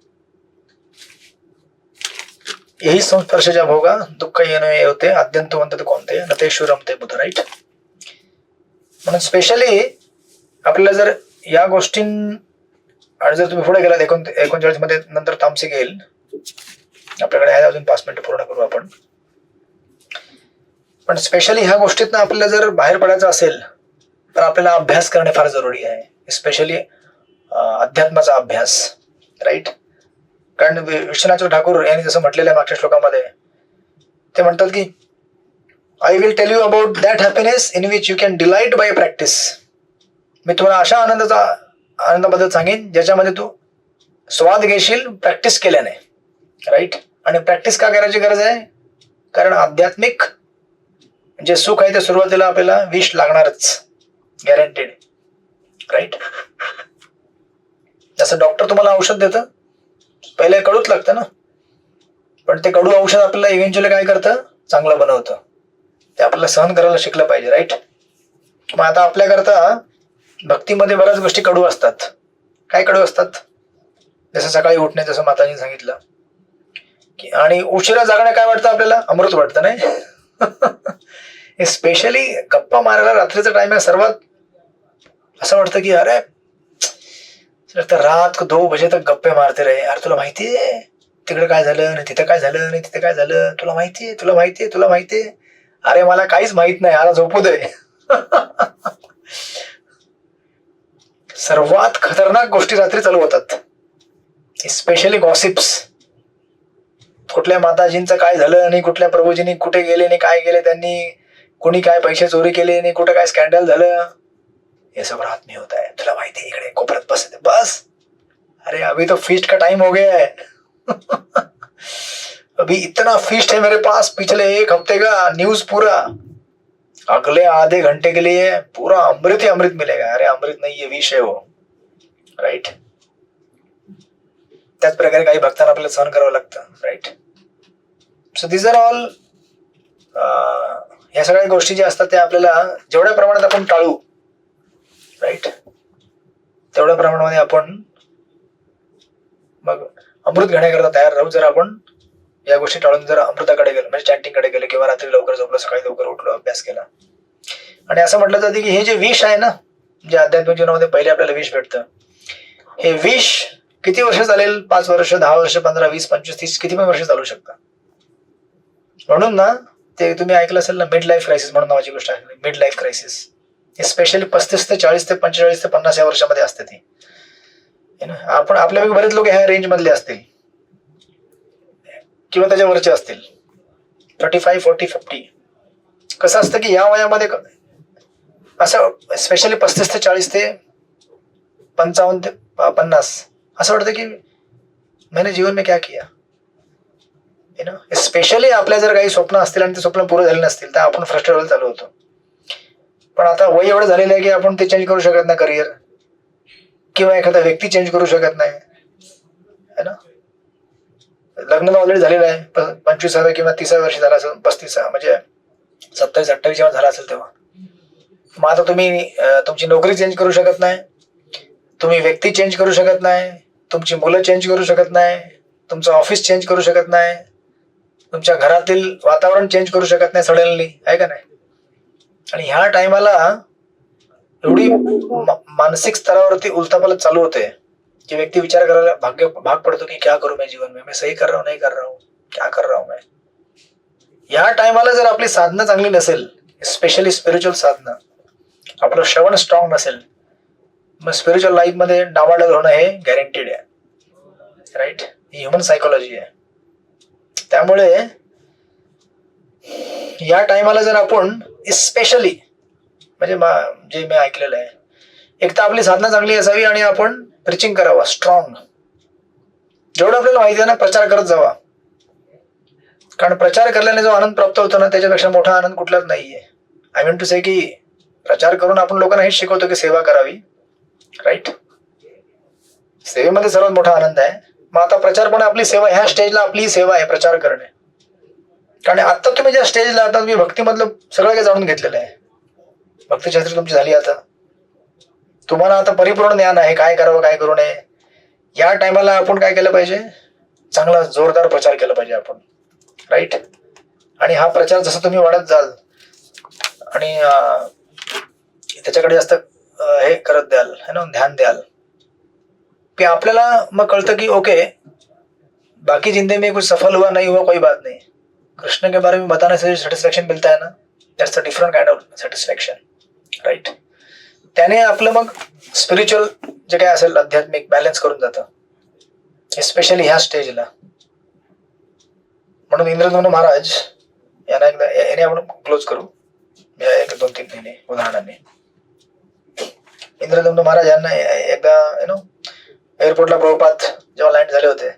यही संस्पर्शच्या भोगा दुःख येणे होते अद्यंत म्हणतात कोणते न ते शुरमते बुध. राईट. म्हणून स्पेशली आपल्याला जर या गोष्टी, आणि जर तुम्ही पुढे गेलात 39 मध्ये, नंतर तामसिक येईल. आपल्याकडे आहे अजून 5 मिनिटं, पूर्ण करू आपण. पण स्पेशली ह्या गोष्टीतनं आपल्याला जर बाहेर पडायचं असेल तर आपल्याला अभ्यास करणे फार जरुरी आहे. स्पेशली अध्यात्माचा अभ्यास. राईट. कारण विश्वनाथ ठाकूर यांनी जसं म्हटलेलं आहे मागच्या श्लोकामध्ये, ते म्हणतात की I will tell you about that happiness in which you can delight by practice. मी तुम्हाला अशा आनंदाबद्दल सांगेन ज्याच्यामध्ये तू स्वाद घेशील प्रॅक्टिस केल्याने. राईट. आणि प्रॅक्टिस का करायची गरज आहे? कारण आध्यात्मिक जे सुख आहे ते सुरुवातीला आपल्याला विष लागणारच, गॅरंटेड. राईट. जसं डॉक्टर तुम्हाला औषध देतं, पहिले कडूच लागतं ना, पण ते कडू औषध आपल्याला इव्हेंच्युअली काय करतं, चांगलं बनवतं. ते आपल्याला सहन करायला शिकलं पाहिजे. राईट. मग आता आपल्याकरता भक्तीमध्ये बऱ्याच गोष्टी कडू असतात. काय कडू असतात? जसं सकाळी उठणे, जसं माताजीने सांगितलं, की आणि उशिरा जागणं काय वाटतं आपल्याला? अमृत वाटतं. नाही. स्पेशली गप्पा मारायला रात्रीचा टाइम आहे, सर्वात असं वाटतं की अरे रात को 2 बजे तक गप्पे मारते रहे. अरे तुला माहितीये तिकडे काय झालं, आणि तिथे काय झालं, आणि तिथे काय झालं, तुला माहितीये. अरे मला काहीच माहित नाही, आता झोपू दे. सर्वात खतरनाक गोष्टी रात्री चालू होतात, स्पेशली गॉसिप्स. कुठल्या माताजींचं काय झालं, आणि कुठल्या प्रभूजींनी कुठे गेले, आणि काय गेले त्यांनी, कोणी काय पैसे चोरी केले, आणि कुठे काय स्कॅन्डल झालं, ये सब रात में होता है. तुला माहिती है इकडे कोपऱ्यात बस. अरे अभी तो फीस्ट का टाइम हो गया है. अभी इतना फीस्ट है मेरे पास, पिछले 1 हफ्ते का न्यूज पूरा, अगले आधे घंटे के लिए पूरा अमृत ही अमृत मिलेगा. अरे अमृत नहीं, ये विष है वो. राईट. त्याच प्रकारे काही भक्तांना आपल्याला सहन करावं लागतं. Right. So this are all, या सगळ्या गोष्टी ज्या असतात त्या आपल्याला जेवढ्या प्रमाणात आपण टाळू, राईट, तेवढ्या प्रमाणामध्ये आपण मग अमृत घेण्याकरता तयार राहू. जर आपण या गोष्टी टाळून जर अमृताकडे गेलं म्हणजे चॅन्टिंगकडे गेले किंवा रात्री लवकर झोपलं सकाळी लवकर उठलो अभ्यास केला आणि असं म्हटलं जातं की हे जे विष आहे ना जे आध्यात्मिक जीवनामध्ये पहिले आपल्याला विष भेटतं हे विष किती वर्ष चालेल 5 वर्ष 10 वर्ष 15 20 25 30 किती पण वर्ष चालू शकतं. म्हणून ना ते तुम्ही ऐकलं असेल ना मिड लाईफ क्रायसिस म्हणून नावाची गोष्ट आहे. मिड लाईफ क्रायसिस स्पेशली 35 ते 40 ते 45 ते 50 या वर्षामध्ये असते ती. आपण आपल्यापैकी बरेच लोक ह्या रेंज मधले असतील किंवा त्याच्यावरचे असतील 35 40 50. कसं असतं की या वयामध्ये असं स्पेशली 35 ते 40 ते 55 ते 50 असं वाटतं की मैंने जीवन में क्या किया. स्पेशली आपल्या जर काही स्वप्न असतील आणि ते स्वप्न पूर्ण झाले नसतील तर आपण फ्रस्ट्रेट व्हायला चालू होतो. पण आता वय एवढं झालेलं आहे की आपण ते चेंज करू शकत नाही करिअर किंवा एखादा व्यक्ती चेंज करू शकत नाही है ना. लग्न ऑलरेडी झालेलं आहे 25 किंवा 30 वर्ष झालं असेल 35 म्हणजे 27 28 जेव्हा झाला असेल तेव्हा. मग आता तुम्ही तुमची नोकरी चेंज करू शकत नाही, तुम्ही व्यक्ती चेंज करू शकत नाही, तुमची मुलं चेंज करू शकत नाही, तुमचं ऑफिस चेंज करू शकत नाही, तुमच्या घरातील वातावरण चेंज करू शकत नाही सडनली आहे का नाही. आणि ह्या टायमाला एवढी मानसिक स्तरावरती उलथापालथ चालू होते कि व्यक्ती विचार करायला भाग पडतो की क्या करू मैं जीवन में, मैं सही कर रहा हूं नहीं कर रहा हूं, क्या कर रहा हूं मैं. या टायमाला जर आपली साधना चांगली नसेल स्पेशली स्पिरिच्युअल साधना आपलं श्रवण स्ट्रॉंग नसेल मग स्पिरिच्युअल लाईफ मध्ये डावाडोल होणं हे गॅरंटीड आहे. राईट. ही ह्युमन सायकोलॉजी आहे. त्यामुळे या टायमाला जर आपण स्पेशली म्हणजे जे मी ऐकलेलं आहे एक तर आपली साधना चांगली असावी आणि आपण प्रिचिंग करावा स्ट्रॉंग. जेवढं आपल्याला माहिती आहे ना प्रचार करत जावा. कारण प्रचार करल्याने जो आनंद प्राप्त होतो ना त्याच्यापेक्षा मोठा आनंद कुठलाच नाहीये. आय मीन टू से की प्रचार करून आपण लोकांना हेच शिकवतो की सेवा करावी. राईट. सेवेमध्ये सर्वात मोठा आनंद आहे. मग आता प्रचार पण आपली सेवा ह्या स्टेजला आपली सेवा आहे प्रचार करणे. कारण आता तुम्ही ज्या स्टेजला आता तुम्ही भक्तीमधलं सगळं काही जाणून घेतलेलं आहे. भक्तिशास्त्री तुमची झाली आता तुम्हाला आता परिपूर्ण ज्ञान आहे काय करावं काय करू नये. या टायमाला आपण काय केलं पाहिजे चांगला जोरदार प्रचार केला पाहिजे आपण. राईट. आणि हा प्रचार जसं तुम्ही वाढत जाल आणि त्याच्याकडे जास्त हे करत द्याल है ना ध्यान द्याल कि आपल्याला मग कळतं की ओके बाकी जिंदगी में कुछ सफल हुआ नहीं हुआ कोई बात नहीं, कृष्ण के बारे में बताने से जो सेटिस्फैक्शन मिलता है ना that's a different kind of satisfaction. Right. त्याने आपलं मग स्पिरिच्युअल जे काय असेल आध्यात्मिक बॅलन्स करून जातं स्पेशली ह्या स्टेजला. म्हणून इंद्रद्युम्न महाराज यांना एकदा याने आपण क्लोज करू 1-2-3 महिने उदाहरणाने. इंद्रद्युम्न महाराज यांना एकदा एअरपोर्टला प्रभुपाद जेव्हा लँड झाले होते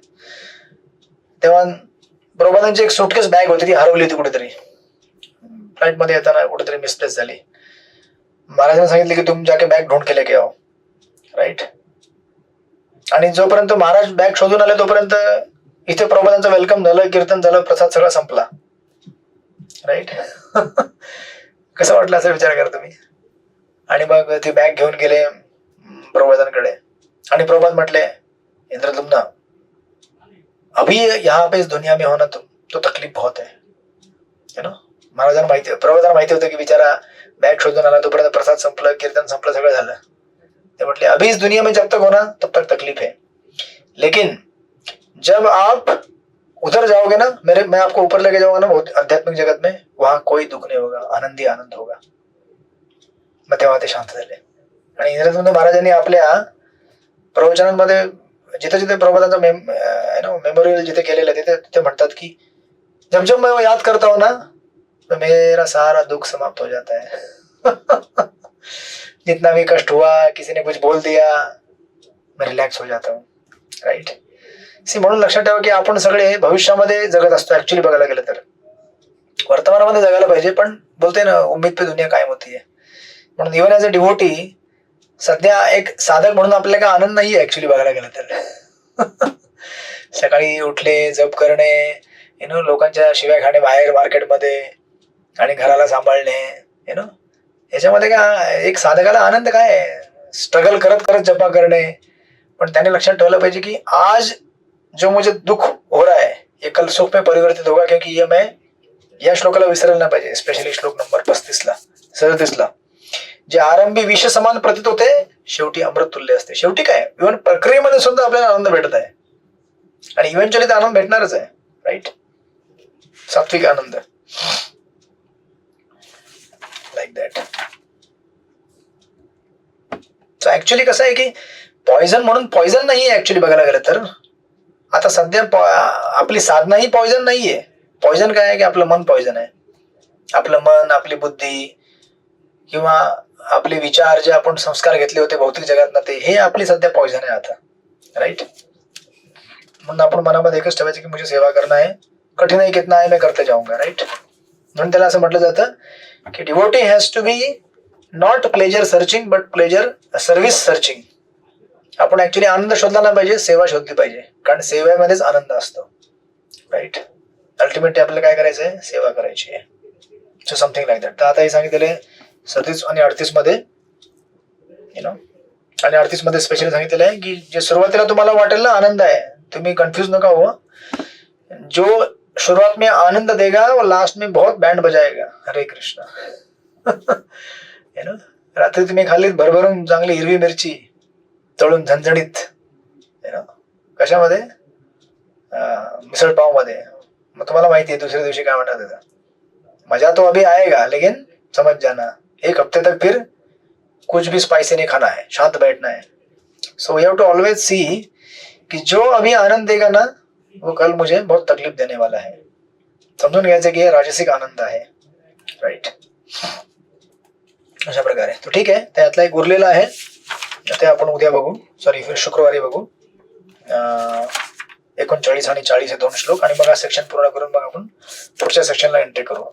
तेव्हा प्रभुपादांची एक सुटकेस बॅग होती ती हरवली होती कुठेतरी फ्लाईट मध्ये येताना कुठेतरी मिसप्लेस झाली. महाराजांनी सांगितले की तुम जाके बॅग ढूंढ के लेके आओ. राईट. आणि जोपर्यंत महाराज बॅग शोधून आले तोपर्यंत इथे प्रभुपादांचं वेलकम झालं कीर्तन झालं प्रसाद सगळा संपला. राईट. कसं वाटलं असं विचार करा तुम्ही. आणि मग ती बॅग घेऊन गेले प्रभुपादांकडे आणि प्रभुपाद म्हटले इंद्रद्युम्न अभी यहाँ पे इस दुनिया में होना तो तकलीफ बहुत है ना. महाराजांना माहिती प्रभुपादांना माहिती होतं की बिचारा बॅग शोधून आला तोपर्यंत प्रसाद संपलं कीर्तन संपलं सगळं झालं. ते म्हटले अभी इस दुनिया में जब तक होना तब तक तकलीफ है लेकिन जब आप उधर जाओगे ना मैं आपको ऊपर लेके जाऊंगा ना बहुत आध्यात्मिक जगत में वहां कोई दुख नहीं होगा आनंदी आनंद होगा. मग तेव्हा ते शांत झाले. आणि इंद्रद्युम्न महाराजांनी आपल्या प्रवचनांमध्ये जिथे जिथे प्रभुपादांचा मेमोरियल जिथे केलेलं आहे तिथे म्हणतात की जब जब मैं वो याद करता हूं ना तो मेरा सारा दुख समाप्त हो जाता है. जितना भी कष्ट हुआ किसी ने कुछ बोल दिया मैं रिलॅक्स हो जाता हूँ. राईट. म्हणून लक्षात ठेवा की आपण सगळे भविष्यामध्ये जगत असतो ऍक्च्युली बघायला गेलं तर वर्तमानामध्ये जगायला पाहिजे पण बोलते ना उम्मीद पे दुनिया कायम होती है. म्हणून इव्हन ॲज अ डिव्होटी सध्या एक साधक म्हणून आपल्याला काय आनंद नाहीये ऍक्च्युली बघायला गेलं तर. सकाळी उठले जप करणे लोकांच्या शिव्या खाणे बाहेर मार्केटमध्ये आणि घराला सांभाळणे याच्यामध्ये काय एक साधकाला आनंद काय स्ट्रगल करत करत जपा करणे. पण त्याने लक्षात ठेवलं पाहिजे की आज जो मुझे दुख हो रहा है ये कल सुख में परिवर्तित होगा, क्योंकि ये मैं या श्लोकाला विसरायला नाही पाहिजे, स्पेशली श्लोक नंबर 35ला 37ला. जे आरंभी विष समान प्रतीत होते शेवटी अमृत तुल्य असते. शेवटी काय, इव्हन प्रक्रियेमध्ये सुद्धा आपल्याला आनंद भेटत आहे आणि इव्हेंच्युअली आनंद भेटणारच आहे, राईट. सात्विक आनंद, लाईक दॅट. सो ऍक्च्युली कसं आहे की पॉइझन म्हणून पॉइझन नाहीये ऍक्च्युली बघायला गेलं तर. आता सध्या आपली साधना ही पॉइझन नाहीये. पॉइझन काय आहे की आपलं मन पॉइझन आहे. आपलं मन, आपली बुद्धी किंवा आपले विचार, जे आपण संस्कार घेतले होते भौतिक जगात ते, हे आपली सध्या पॉइझन आहे आता, राईट. म्हणून आपण मनामध्ये एकच ठेवायचं की मुझे सेवा करना है, कठीनाई कितना है मैं करते जाऊंगा, राईट. म्हणून त्याला असं म्हटलं जातं की devotee has to be not pleasure searching but pleasure service searching. आपण ऍक्च्युली आनंद शोधला नाही पाहिजे, सेवा शोधली पाहिजे, कारण सेवेमध्येच आनंद असतो, राईट. अल्टिमेटली आपल्याला काय करायचं आहे, सेवा करायची आहे. So something like that. तर आता हे सांगितलेलं आहे 37 आणि 38 मध्ये, आणि 38 मध्ये स्पेशली सांगितलेलं आहे की जे सुरुवातीला तुम्हाला वाटेल ना आनंद आहे, तुम्ही कन्फ्यूज नका हो. जो शुरुआत में आनंद देगा वो लास्ट में बहुत बैंड बजाएगा. हरे कृष्ण. रात्री तुम्ही खाल्लीत भरभरून चांगली हिरवी मिरची तळून झणझणीत, कशामध्ये, मिसळ पाव मध्ये, मग तुम्हाला माहिती आहे दुसऱ्या दिवशी काय म्हणतात त्याचा, मजा तो अभी आएगा लेकिन समझ जाना, एक हफ्ते तक फिर कुछ भी स्पाइसी नहीं खाना है, शांत बैठना है. So we have to always see कि जो अभी आनंद देगा ना वो कल मुझे बहुत तकलीफ देने वाला है. समजून घ्यायचं की हे राजसिक आनंद आहे, राईट. अशा प्रकारे. तो ठीक आहे, त्यातला एक उरलेला आहे, ते आपण उद्या बघू, सॉरी शुक्रवारी बघू. 39 आणि 40 हे 2 श्लोक, आणि मग हा सेक्शन पूर्ण करून मग आपण पुढच्या सेक्शनला एंट्री करू.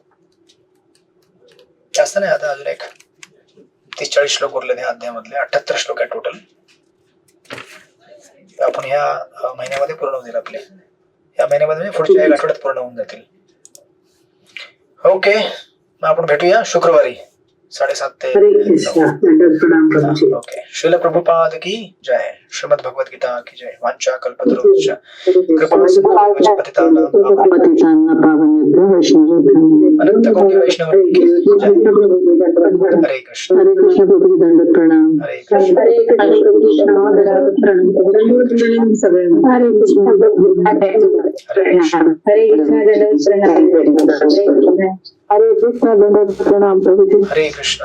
जास्त नाही, आता अजून एक 30-40 श्लोक उरले त्या अध्यायामधले. 78 श्लोक आहे टोटल. आपण ह्या महिन्यामध्ये पूर्ण होईल आपले, या महिन्यामध्ये पुढच्या 1 आठवड्यात पूर्ण होऊन जातील. ओके, मग आपण भेटूया शुक्रवारी 7:30 ते 9. ओके. श्रील प्रभुपाद की जय. श्रीमद् भगवत गीता की जय. वांछा कल्पतरुश्च कृपा सिंधु पतितानां अनंत कोटि वैष्णव की जय. हरे कृष्ण. हरे कृष्ण प्रभुजी, दंडवत प्रणाम. हरे कृष्ण. हरे कृष्ण सगळ्यांना. हरे कृष्ण. हरे कृष्ण. हरे कृष्ण दंडवत प्रणाम. हरे कृष्ण दंडवत प्रणाम प्रभुजी. हरे कृष्ण.